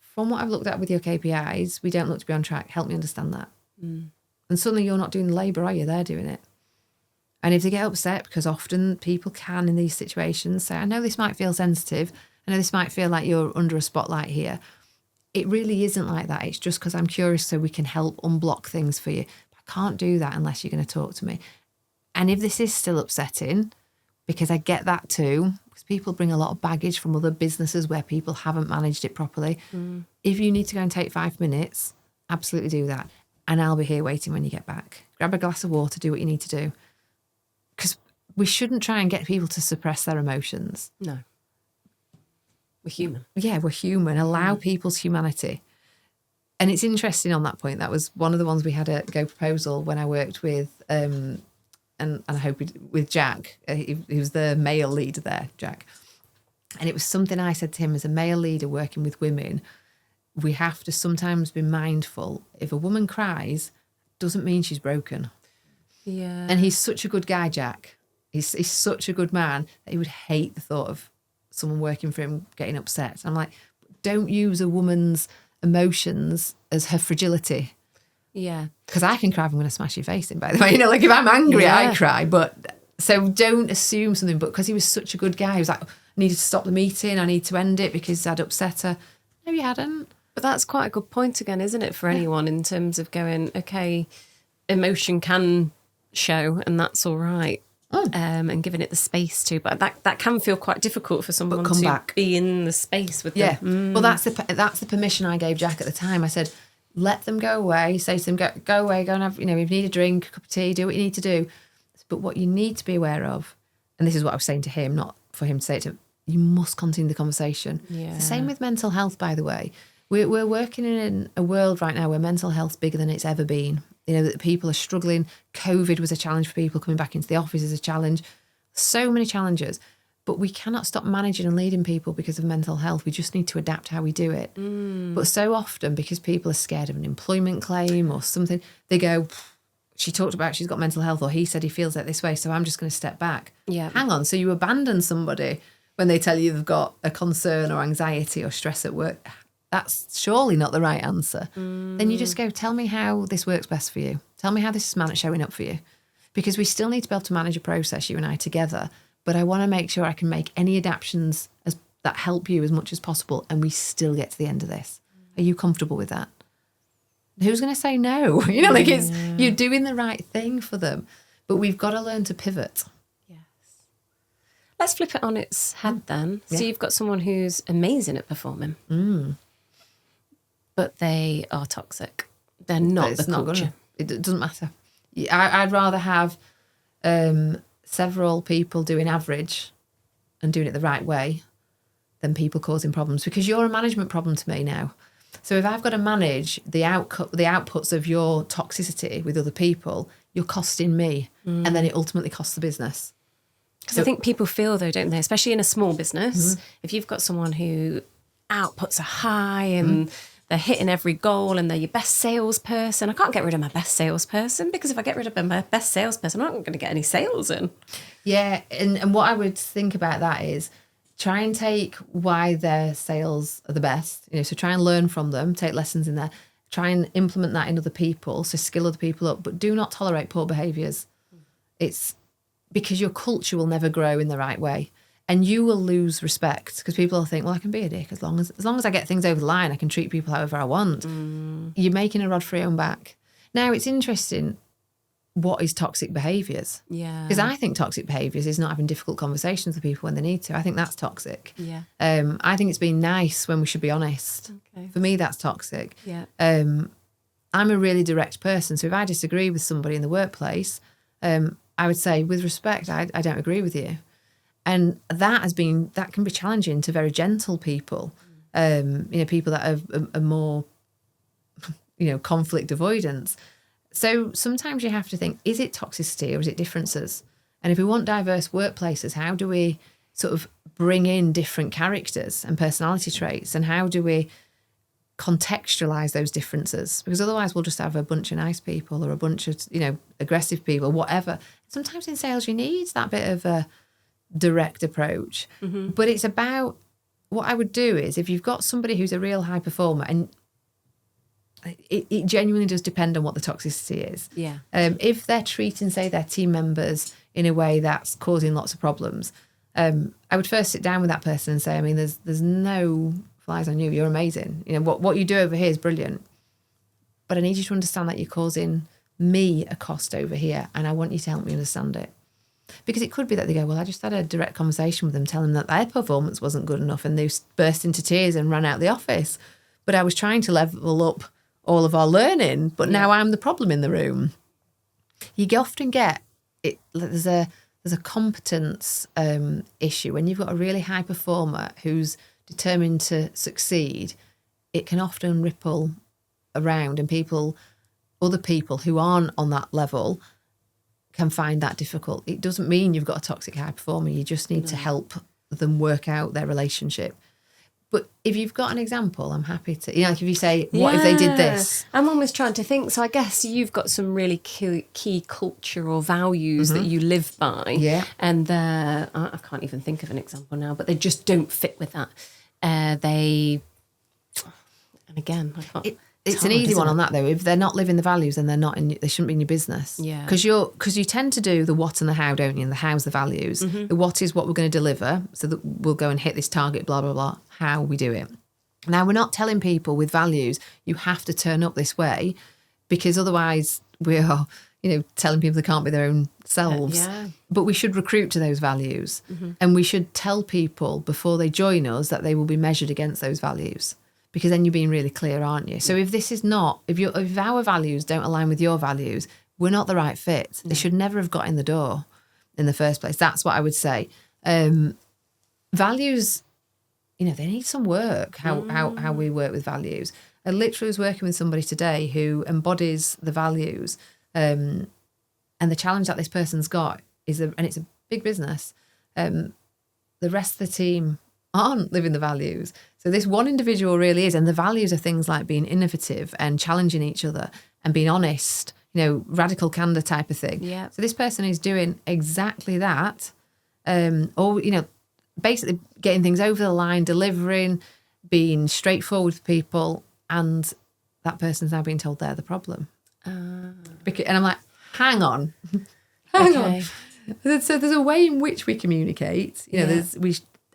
from what I've looked at with your KPIs, we don't look to be on track. Help me understand that. And suddenly you're not doing the labour, are you? They're doing it. And if they get upset, because often people can in these situations say, I know this might feel sensitive. I know this might feel like you're under a spotlight here. It really isn't like that. It's just because I'm curious so we can help unblock things for you. I can't do that unless you're going to talk to me. And if this is still upsetting, because I get that too, because people bring a lot of baggage from other businesses where people haven't managed it properly. If you need to go and take 5 minutes, absolutely do that. And I'll be here waiting when you get back. Grab a glass of water, do what you need to do. Because we shouldn't try and get people to suppress their emotions. No. We're human. Yeah, we're human. Allow people's humanity. And it's interesting on that point. That was one of the ones we had a Go proposal when I worked with, and I hope with Jack. He was the male leader there, Jack. And it was something I said to him as a male leader working with women. We have to sometimes be mindful. If a woman cries, doesn't mean she's broken. Yeah. And he's such a good guy, Jack. He's such a good man that he would hate the thought of someone working for him getting upset. I'm like, don't use a woman's emotions as her fragility. Yeah. Because I can cry if I'm going to smash your face in, by the way. Like if I'm angry, I cry. But so don't assume something. But because he was such a good guy, he was like, I needed to stop the meeting. I need to end it because I'd upset her. No, you hadn't. But that's quite a good point again, isn't it, for anyone in terms of going, okay, emotion can show and that's all right. And giving it the space to, but that can feel quite difficult for someone to be in the space with them. Well, that's the permission I gave Jack at the time. I said, let them go away. Say to them, go away, go and have, if you need a drink, a cup of tea, do what you need to do. But what you need to be aware of, and this is what I was saying to him, not for him to say it to him, you must continue the conversation. It's the same with mental health, by the way. We're working in a world right now where mental health's bigger than it's ever been. That people are struggling. COVID was a challenge for people. Coming back into the office is a challenge. So many challenges. But we cannot stop managing and leading people because of mental health. We just need to adapt how we do it. But so often, because people are scared of an employment claim or something, they go, she talked about she's got mental health, or he said he feels like this way, so I'm just going to step back. Hang on, so you abandon somebody when they tell you they've got a concern or anxiety or stress at work. That's surely not the right answer. Then you just go, tell me how this works best for you. Tell me how this is showing up for you. Because we still need to be able to manage a process, you and I together. But I want to make sure I can make any adaptions that help you as much as possible, and we still get to the end of this. Are you comfortable with that? Who's going to say no? You're doing the right thing for them. But we've got to learn to pivot. Yes. Let's flip it on its head then. So you've got someone who's amazing at performing. But they are toxic. They're not the culture. It doesn't matter. I'd rather have several people doing average and doing it the right way than people causing problems, because you're a management problem to me now. So if I've got to manage the outputs of your toxicity with other people, you're costing me, and then it ultimately costs the business. Because I think people feel, though, don't they, especially in a small business, if you've got someone who outputs are high and they're hitting every goal and they're your best salesperson. I can't get rid of my best salesperson, because if I get rid of my best salesperson, I'm not going to get any sales in. Yeah, and what I would think about that is try and take why their sales are the best. So try and learn from them, take lessons in there, try and implement that in other people, so skill other people up, but do not tolerate poor behaviours. It's because your culture will never grow in the right way. And you will lose respect, because people will think, well, I can be a dick as long as I get things over the line, I can treat people however I want. You're making a rod for your own back. Now, it's interesting, what is toxic behaviours? Yeah. Because I think toxic behaviours is not having difficult conversations with people when they need to. I think that's toxic. Yeah. I think it's being nice when we should be honest. Okay. For me, that's toxic. Yeah. I'm a really direct person, so if I disagree with somebody in the workplace, I would say, with respect, I don't agree with you. And that can be challenging to very gentle people, people that are more, conflict avoidance. So sometimes you have to think, is it toxicity or is it differences? And if we want diverse workplaces, how do we sort of bring in different characters and personality traits? And how do we contextualize those differences? Because otherwise we'll just have a bunch of nice people or a bunch of, aggressive people, whatever. Sometimes in sales you need that bit of a direct approach. But it's about, what I would do is, if you've got somebody who's a real high performer, and it genuinely does depend on what the toxicity is. Yeah. If they're treating, say, their team members in a way that's causing lots of problems, I would first sit down with that person and say, there's no flies on you. You're amazing. What you do over here is brilliant. But I need you to understand that you're causing me a cost over here, and I want you to help me understand it. Because it could be that they go, well, I just had a direct conversation with them telling them that their performance wasn't good enough, and they burst into tears and ran out of the office. But I was trying to level up all of our learning, but now I'm the problem in the room. You often get it. There's a competence issue. When you've got a really high performer who's determined to succeed, it can often ripple around, and other people who aren't on that level can find that difficult. It doesn't mean you've got a toxic high performer. You just need to help them work out their relationship. But if you've got an example, I'm happy to, like if you say, what if they did this? I'm almost trying to think. So I guess you've got some really key culture or values that you live by. Yeah. And I can't even think of an example now, but they just don't fit with that. And again, I can't. It's an easy one on that though. If they're not living the values, then they shouldn't be in your business. Yeah. Because you tend to do the what and the how, don't you? And the how's the values. The what is what we're going to deliver, so that we'll go and hit this target, blah, blah, blah. How we do it. Now, we're not telling people with values, you have to turn up this way, because otherwise we are, telling people they can't be their own selves. Yeah. But we should recruit to those values. And we should tell people before they join us that they will be measured against those values. Because then you're being really clear, aren't you? So if this is not, if our values don't align with your values, we're not the right fit. They should never have got in the door in the first place. That's what I would say. Values, they need some work, how we work with values. I literally was working with somebody today who embodies the values. And the challenge that this person's got and it's a big business, the rest of the team aren't living the values. So this one individual really is. And the values are things like being innovative and challenging each other and being honest, radical candor type of thing. Yeah. So this person is doing exactly that. Basically getting things over the line, delivering, being straightforward with people. And that person's now being told they're the problem. And I'm like, hang on. hang on. So there's a way in which we communicate.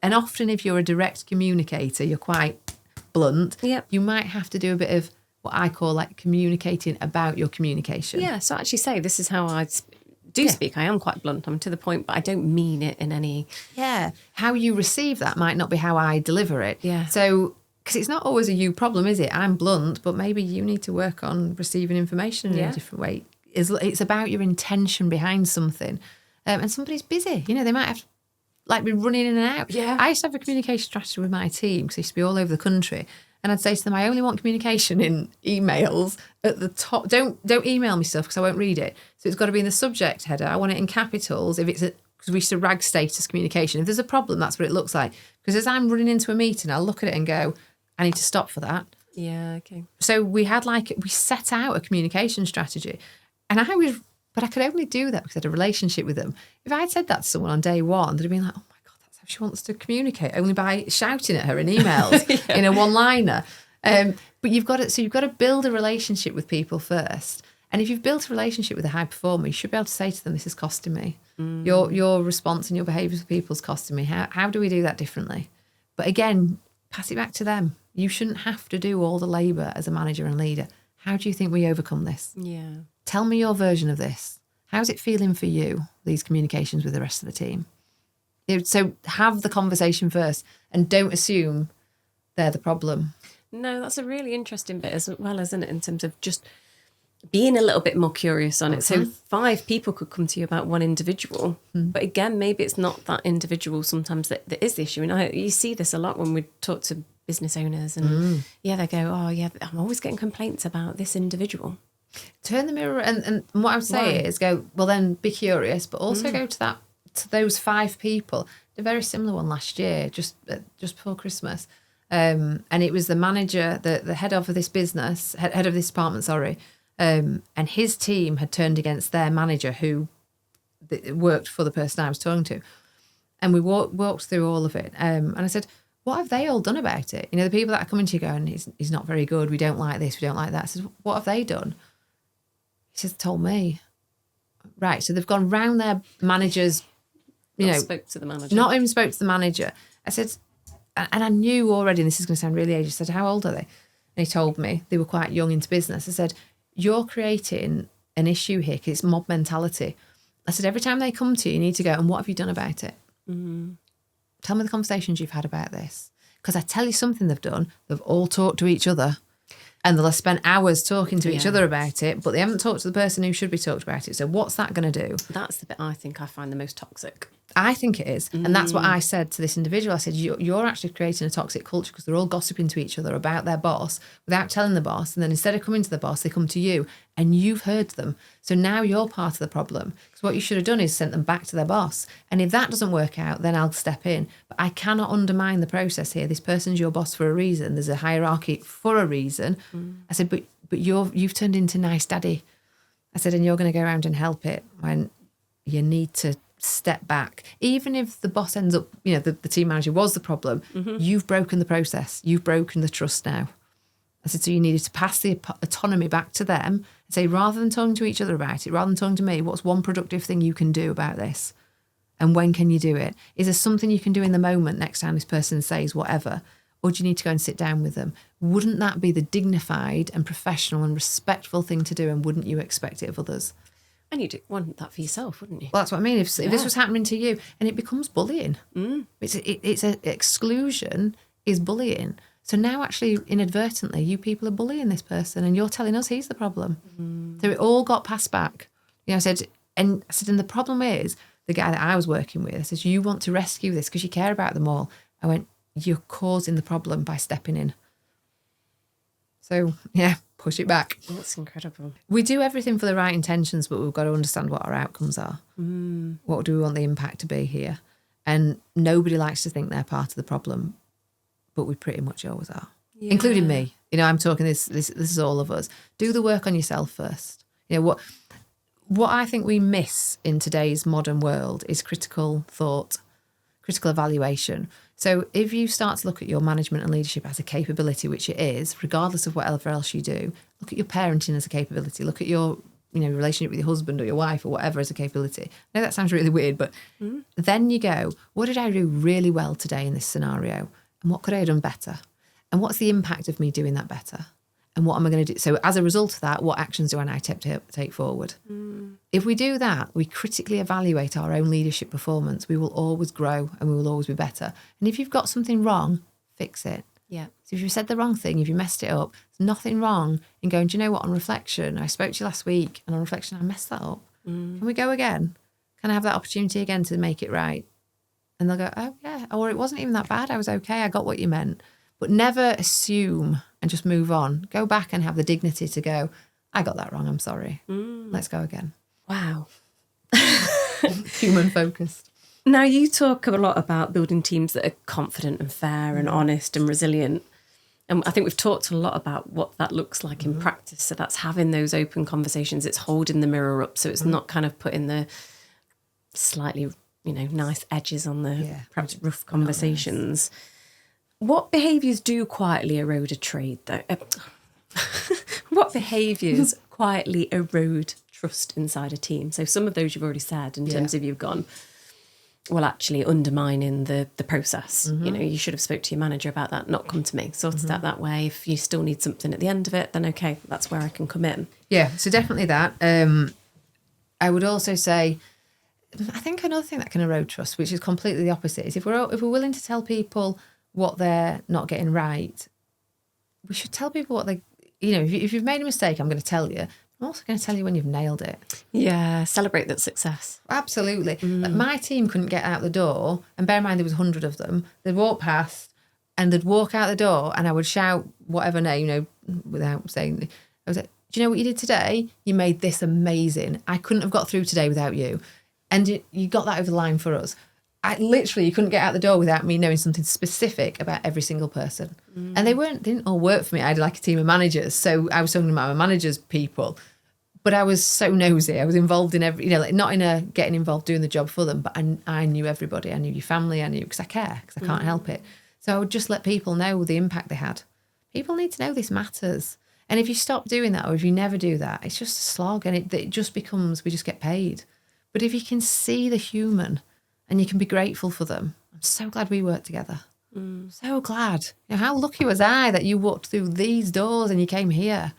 And often if you're a direct communicator, you're quite blunt. Yep. You might have to do a bit of what I call like communicating about your communication. Yeah, so actually say, this is how I speak. I am quite blunt. I'm to the point, but I don't mean it in any... Yeah. How you receive that might not be how I deliver it. Yeah. So, because it's not always a you problem, is it? I'm blunt, but maybe you need to work on receiving information in a different way. It's about your intention behind something. And somebody's busy. They might have to be running in and out. Yeah. I used to have a communication strategy with my team because I used to be all over the country. And I'd say to them, I only want communication in emails at the top. Don't email me stuff because I won't read it. So it's got to be in the subject header. I want it in capitals because we used to rag status communication. If there's a problem, that's what it looks like. Because as I'm running into a meeting, I'll look at it and go, I need to stop for that. Yeah, okay. So we set out a communication strategy. And but I could only do that because I had a relationship with them. If I had said that to someone on day one, they'd have been like, oh my God, that's how she wants to communicate, only by shouting at her in emails in a one-liner. But you've got to build a relationship with people first. And if you've built a relationship with a high performer, you should be able to say to them, this is costing me. Your response and your behaviours with people is costing me. How do we do that differently? But again, pass it back to them. You shouldn't have to do all the labour as a manager and leader. How do you think we overcome this? Yeah. Tell me your version of this. How's it feeling for you, these communications with the rest of the team? So have the conversation first and don't assume they're the problem. No, that's a really interesting bit as well, isn't it, in terms of just being a little bit more curious on it. So 5 people could come to you about one individual, but again, maybe it's not that individual sometimes that is the issue. And you see this a lot when we talk to business owners and they go, oh yeah, I'm always getting complaints about this individual. Turn the mirror and what I would say is go, well then be curious, but also go to those 5 people. A very similar one last year, just before Christmas. And it was the manager, the head of this business, head of this department, sorry. And his team had turned against their manager who worked for the person I was talking to. And we walked through all of it. And I said, what have they all done about it? The people that are coming to you going, he's not very good. We don't like this. We don't like that. I said, what have they done? He says, told me. Right. So they've gone round their managers, spoke to the manager. Not even spoke to the manager. I said, and I knew already, and this is going to sound really aged, I said, how old are they? And he told me they were quite young into business. I said, you're creating an issue here because it's mob mentality. I said, every time they come to you, you need to go, and what have you done about it? Mm-hmm. Tell me the conversations you've had about this. Because I tell you something they've done, they've all talked to each other and they'll have spent hours talking to each other about it, but they haven't talked to the person who should be talked about it. So what's that going to do? That's the bit I think I find the most toxic. I think it is. And that's what I said to this individual. I said, you're actually creating a toxic culture because they're all gossiping to each other about their boss without telling the boss. And then instead of coming to the boss, they come to you and you've heard them. So now you're part of the problem. Because what you should have done is sent them back to their boss. And if that doesn't work out, then I'll step in. But I cannot undermine the process here. This person's your boss for a reason. There's a hierarchy for a reason. I said, but you've turned into nice daddy. I said, and you're going to go around and help it when you need to step back. Even if the boss ends up, the team manager was the problem, you've broken the process. You've broken the trust now. I said, so you needed to pass the autonomy back to them and say, rather than talking to each other about it, rather than talking to me, what's one productive thing you can do about this? And when can you do it? Is there something you can do in the moment next time this person says whatever? Or do you need to go and sit down with them? Wouldn't that be the dignified and professional and respectful thing to do? And wouldn't you expect it of others? And you'd want that for yourself, wouldn't you? Well, that's what I mean. If this was happening to you, and it becomes bullying. It's exclusion is bullying. So now actually inadvertently, you people are bullying this person and you're telling us he's the problem. So it all got passed back. I said, and the problem is the guy that I was working with, I said, you want to rescue this because you care about them all. I went, you're causing the problem by stepping in. So, push it back. That's incredible. We do everything for the right intentions, but we've got to understand what our outcomes are. What do we want the impact to be here? And nobody likes to think they're part of the problem, but we pretty much always are, including me. I'm talking this is all of us. Do the work on yourself first. What I think we miss in today's modern world is critical thought, critical evaluation. So if you start to look at your management and leadership as a capability, which it is, regardless of whatever else you do, look at your parenting as a capability, look at your relationship with your husband or your wife or whatever as a capability. I know that sounds really weird, but then you go, what did I do really well today in this scenario? And what could I have done better? And what's the impact of me doing that better? And what am I going to do? So as a result of that, what actions do I now take forward? If we do that, we critically evaluate our own leadership performance. We will always grow and we will always be better. And if you've got something wrong, fix it. Yeah. So if you said the wrong thing, if you messed it up, there's nothing wrong in going, do you know what, on reflection, I spoke to you last week and on reflection, I messed that up. Can we go again? Can I have that opportunity again to make it right? And they'll go, oh yeah, or it wasn't even that bad. I was okay. I got what you meant. But never assume and just move on. Go back and have the dignity to go, I got that wrong. I'm sorry. Let's go again. Wow. Human focused. Now, you talk a lot about building teams that are confident and fair and honest and resilient. And I think we've talked a lot about what that looks like in practice. So that's having those open conversations. It's holding the mirror up. So it's not kind of putting the slightly, nice edges on the perhaps rough conversations. Nice. What behaviours do quietly erode a trade, though? What behaviours quietly erode trust inside a team? So some of those you've already said in terms of you've gone, well, actually undermining the process. You should have spoke to your manager about that, not come to me. Sorted out that way. If you still need something at the end of it, then okay, that's where I can come in. Yeah, so definitely that. I would also say, I think another thing that can erode trust, which is completely the opposite, is if we're willing to tell people what they're not getting right, we should tell people what they, if you've made a mistake, I'm going to tell you. I'm also going to tell you when you've nailed it. Yeah, celebrate that success. Absolutely. Like my team couldn't get out the door, and bear in mind there was 100 of them. They'd walk past and they'd walk out the door and I would shout whatever name, without saying, I was like, do you know what you did today? You made this amazing. I couldn't have got through today without you. And you got that over the line for us. You couldn't get out the door without me knowing something specific about every single person. And they didn't all work for me. I had like a team of managers. So I was talking about my managers' people, but I was so nosy. I was involved in every, not in a getting involved doing the job for them, but I knew everybody. I knew your family. I knew, because I care, because I can't help it. So I would just let people know the impact they had. People need to know this matters. And if you stop doing that, or if you never do that, it's just a slog, and it just becomes, we just get paid. But if you can see the human and you can be grateful for them, I'm so glad we worked together. So glad. How lucky was I that you walked through these doors and you came here?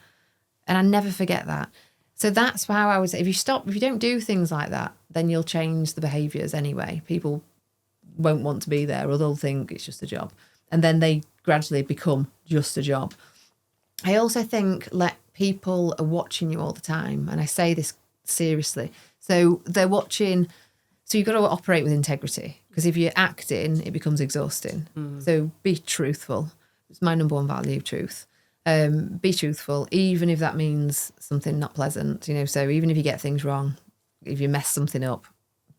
And I never forget that. So that's how I would say, if you don't do things like that, then you'll change the behaviours anyway. People won't want to be there, or they'll think it's just a job. And then they gradually become just a job. I also think people are watching you all the time. And I say this seriously. So they're watching So you've got to operate with integrity, because if you're acting, it becomes exhausting. So be truthful. It's my number one value, truth. Be truthful, even if that means something not pleasant, so even if you get things wrong, if you mess something up,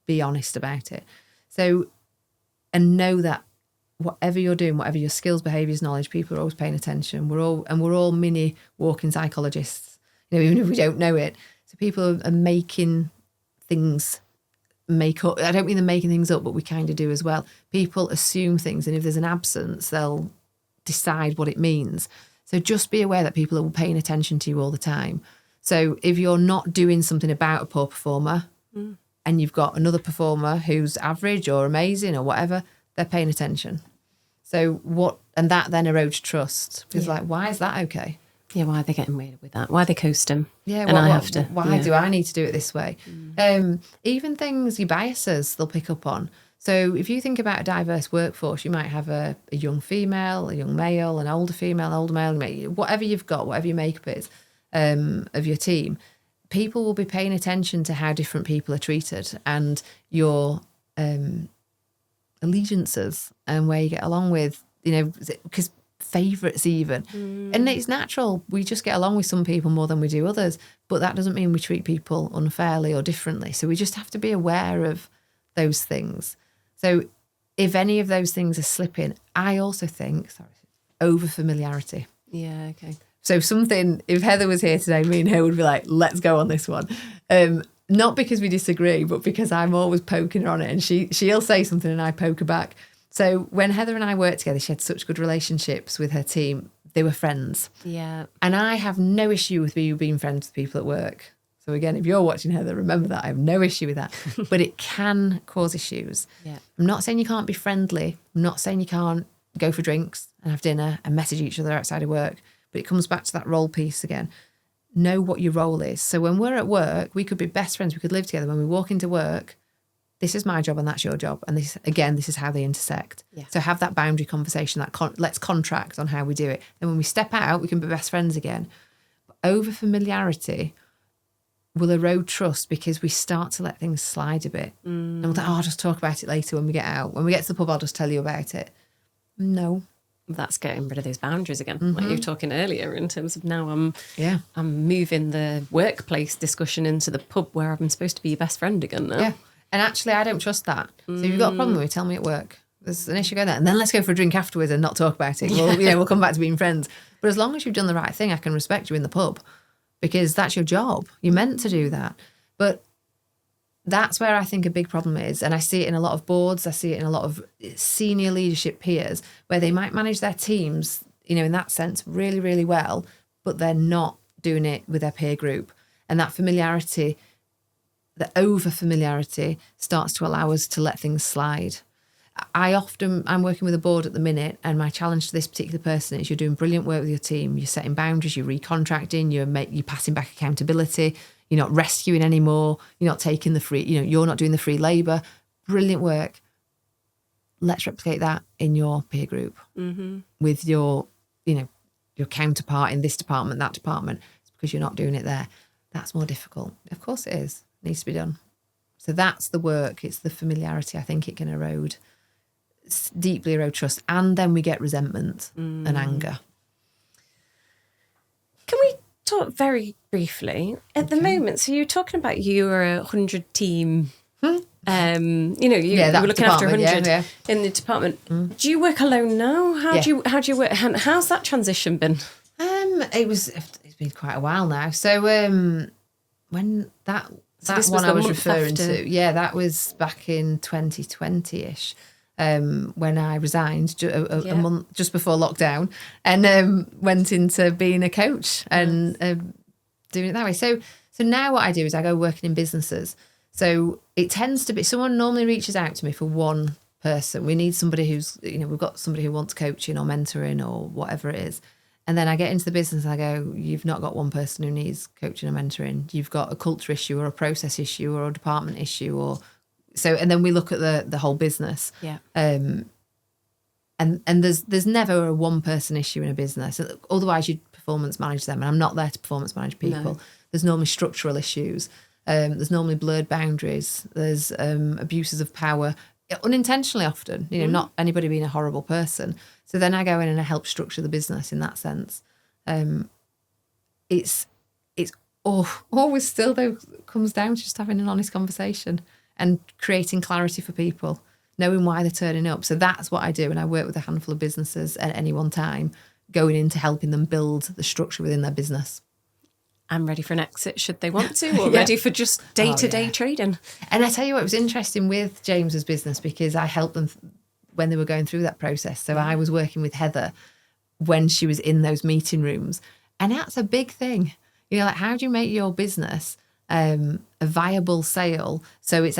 be honest about it. So, and know that whatever you're doing, whatever your skills, behaviours, knowledge, people are always paying attention. We're all mini walking psychologists, even if we don't know it. So people are making things make up. I don't mean they're making things up, but we kind of do as well. People assume things, and if there's an absence, they'll decide what it means. So just be aware that people are paying attention to you all the time. So if you're not doing something about a poor performer and you've got another performer who's average or amazing or whatever, they're paying attention. So and that then erodes trust. Because why is that okay? Yeah, why are they getting away with that? Why are they coasting? Yeah, why do I need to do it this way? Even things, your biases, they'll pick up on. So if you think about a diverse workforce, you might have a young female, a young male, an older female, older male, whatever you've got, whatever your makeup is of your team, people will be paying attention to how different people are treated and your allegiances and where you get along with, because favourites even. And it's natural. We just get along with some people more than we do others, but that doesn't mean we treat people unfairly or differently. So we just have to be aware of those things. So if any of those things are slipping, I also think, over familiarity. Yeah, okay. So something, if Heather was here today, me and her would be like, let's go on this one. Not because we disagree, but because I'm always poking her on it, and she'll say something and I poke her back. So when Heather and I worked together, she had such good relationships with her team. They were friends. Yeah. And I have no issue with you being friends with people at work. So again, if you're watching Heather, remember that. I have no issue with that. But it can cause issues. Yeah. I'm not saying you can't be friendly. I'm not saying you can't go for drinks and have dinner and message each other outside of work. But it comes back to that role piece again. Know what your role is. So when we're at work, we could be best friends. We could live together. When we walk into work, this is my job and that's your job. And this is how they intersect. Yeah. So have that boundary conversation, let's contract on how we do it. And when we step out, we can be best friends again. But over familiarity will erode trust, because we start to let things slide a bit. And we'll think, I'll just talk about it later when we get out. When we get to the pub, I'll just tell you about it. No. That's getting rid of those boundaries again, like you were talking earlier, in terms of now I'm moving the workplace discussion into the pub where I'm supposed to be your best friend again now. Yeah. And actually, I don't trust that. So if you've got a problem with me, tell me at work. There's an issue going there. And then let's go for a drink afterwards and not talk about it. We'll come back to being friends. But as long as you've done the right thing, I can respect you in the pub, because that's your job. You're meant to do that. But that's where I think a big problem is. And I see it in a lot of boards. I see it in a lot of senior leadership peers, where they might manage their teams, in that sense, really, really well, but they're not doing it with their peer group. And that familiarity, the over familiarity, starts to allow us to let things slide. I'm working with a board at the minute, and my challenge to this particular person is, you're doing brilliant work with your team. You're setting boundaries, you're recontracting, you're passing back accountability. You're not rescuing anymore. You're not taking the free, you're not doing the free labour. Brilliant work. Let's replicate that in your peer group with your counterpart in this department, that department. It's because you're not doing it there. That's more difficult. Of course it is. It needs to be done. So that's the work. It's the familiarity. I think it can deeply erode trust. And then we get resentment and anger. Can we talk very briefly at the moment? So you're talking about you were a 100 team. You were looking after 100 in the department. Do you work alone now? How do you work? How's that transition been? It's been quite a while now. So when that one I was referring to, that was back in 2020-ish. When I resigned a month just before lockdown, and went into being a coach and doing it that way. So now what I do is I go working in businesses. So it tends to be, someone normally reaches out to me for one person. We need somebody who's, we've got somebody who wants coaching or mentoring or whatever it is. And then I get into the business and I go, you've not got one person who needs coaching or mentoring. You've got a culture issue or a process issue or a department issue and then we look at the whole business. Yeah. And there's never a one person issue in a business. Otherwise you'd performance manage them. And I'm not there to performance manage people. No. There's normally structural issues. There's normally blurred boundaries. There's abuses of power, unintentionally often, not anybody being a horrible person. So then I go in and I help structure the business in that sense. It's always still, though, comes down to just having an honest conversation and creating clarity for people, knowing why they're turning up. So that's what I do. And I work with a handful of businesses at any one time, going into helping them build the structure within their business. I'm ready for an exit should they want to, or ready for just day-to-day trading. And I tell you what, it was interesting with James's business because I helped them when they were going through that process. So I was working with Heather when she was in those meeting rooms. And that's a big thing. Like, how do you make your business a viable sale? So it's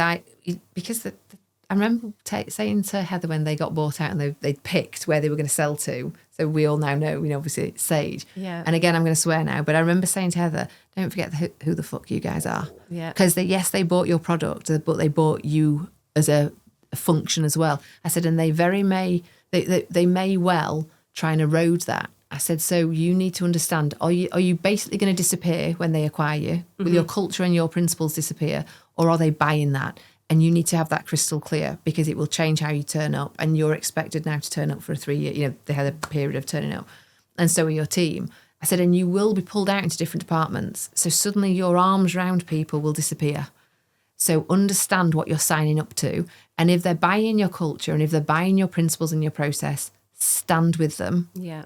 because I remember saying to Heather when they got bought out and they picked where they were going to sell to. So we all now know, obviously it's Sage. Yeah. And again, I'm going to swear now, but I remember saying to Heather, don't forget who the fuck you guys are. Yeah. Because they bought your product, but they bought you as a function as well. I said, and they may well try and erode that. I said, so you need to understand, are you basically going to disappear when they acquire you? Will your culture and your principles disappear? Or are they buying that? And you need to have that crystal clear because it will change how you turn up. And you're expected now to turn up for a 3 year, they had a period of turning up. And so are your team. I said, and you will be pulled out into different departments. So suddenly your arms round people will disappear. So understand what you're signing up to. And if they're buying your culture and if they're buying your principles and your process, stand with them. Yeah.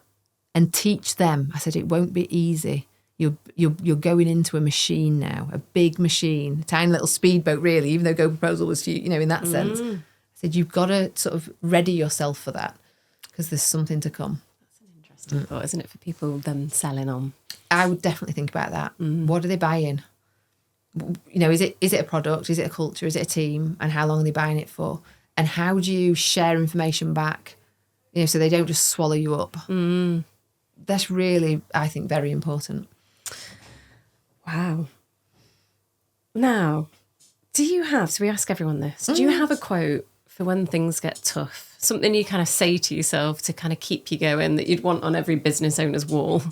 And teach them. I said, it won't be easy. You're going into a machine now, a big machine, a tiny little speedboat, really, even though Go Proposal was, in that sense. I said, you've got to sort of ready yourself for that because there's something to come. That's an interesting thought, isn't it, for people then selling on? I would definitely think about that. What are they buying? Is it a product? Is it a culture? Is it a team? And how long are they buying it for? And how do you share information back, so they don't just swallow you up? That's really, I think, very important. Wow. Now, do you have, so we ask everyone this, do you have a quote for when things get tough? Something you kind of say to yourself to kind of keep you going that you'd want on every business owner's wall?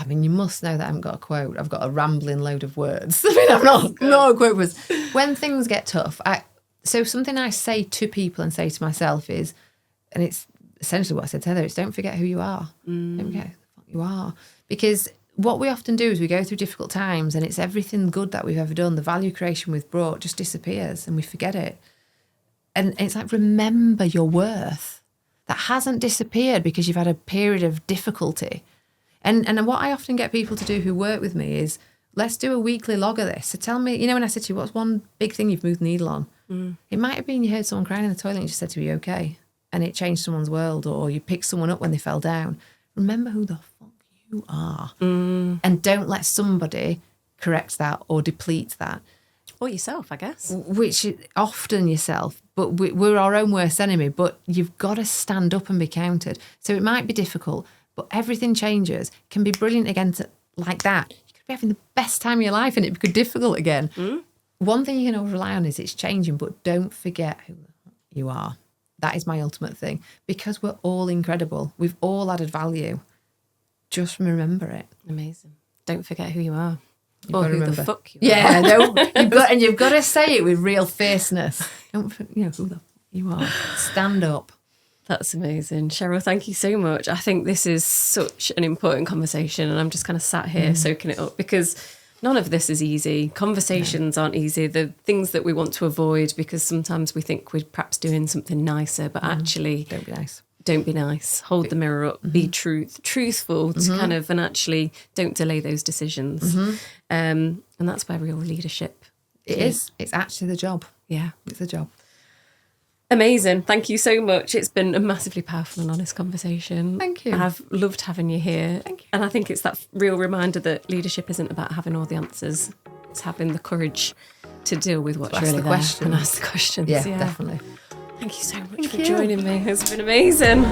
You must know that I haven't got a quote. I've got a rambling load of words. I'm not a quote was when things get tough. So something I say to people and say to myself is, and it's essentially what I said to Heather, it's don't forget who you are. Don't forget who the fuck you are. Because what we often do is we go through difficult times and it's everything good that we've ever done. The value creation we've brought just disappears and we forget it. And it's like, remember your worth. That hasn't disappeared because you've had a period of difficulty. And what I often get people to do who work with me is, let's do a weekly log of this. So tell me, when I said to you, what's one big thing you've moved the needle on? It might have been you heard someone crying in the toilet and you just said to me, okay? And it changed someone's world, or you picked someone up when they fell down. Remember who the fuck you are. And don't let somebody correct that or deplete that. Or yourself, I guess. Which often yourself, but we're our own worst enemy. But you've got to stand up and be counted. So it might be difficult, but everything changes. It can be brilliant again like that. You could be having the best time of your life and it could be difficult again. One thing you can always rely on is it's changing, but don't forget who you are. That is my ultimate thing. Because we're all incredible. We've all added value. Just remember it. Amazing. Don't forget who you are. Or who remember. The fuck you are. Yeah, no, you've got to say it with real fierceness. Don't who the fuck you are. Stand up. That's amazing. Cheryl, thank you so much. I think this is such an important conversation and I'm just kind of sat here soaking it up because none of this is easy. Conversations aren't easy. The things that we want to avoid because sometimes we think we're perhaps doing something nicer, but actually... Don't be nice. Don't be nice. Hold the mirror up. Be truthful to kind of, and actually don't delay those decisions. And that's where real leadership is. It's actually the job. Yeah. It's the job. Amazing. Thank you so much. It's been a massively powerful and honest conversation. Thank you. I've loved having you here. Thank you. And I think it's that real reminder that leadership isn't about having all the answers. It's having the courage to deal with what's really there and ask the questions. Yeah, definitely. Thank you so much for joining me. It's been amazing.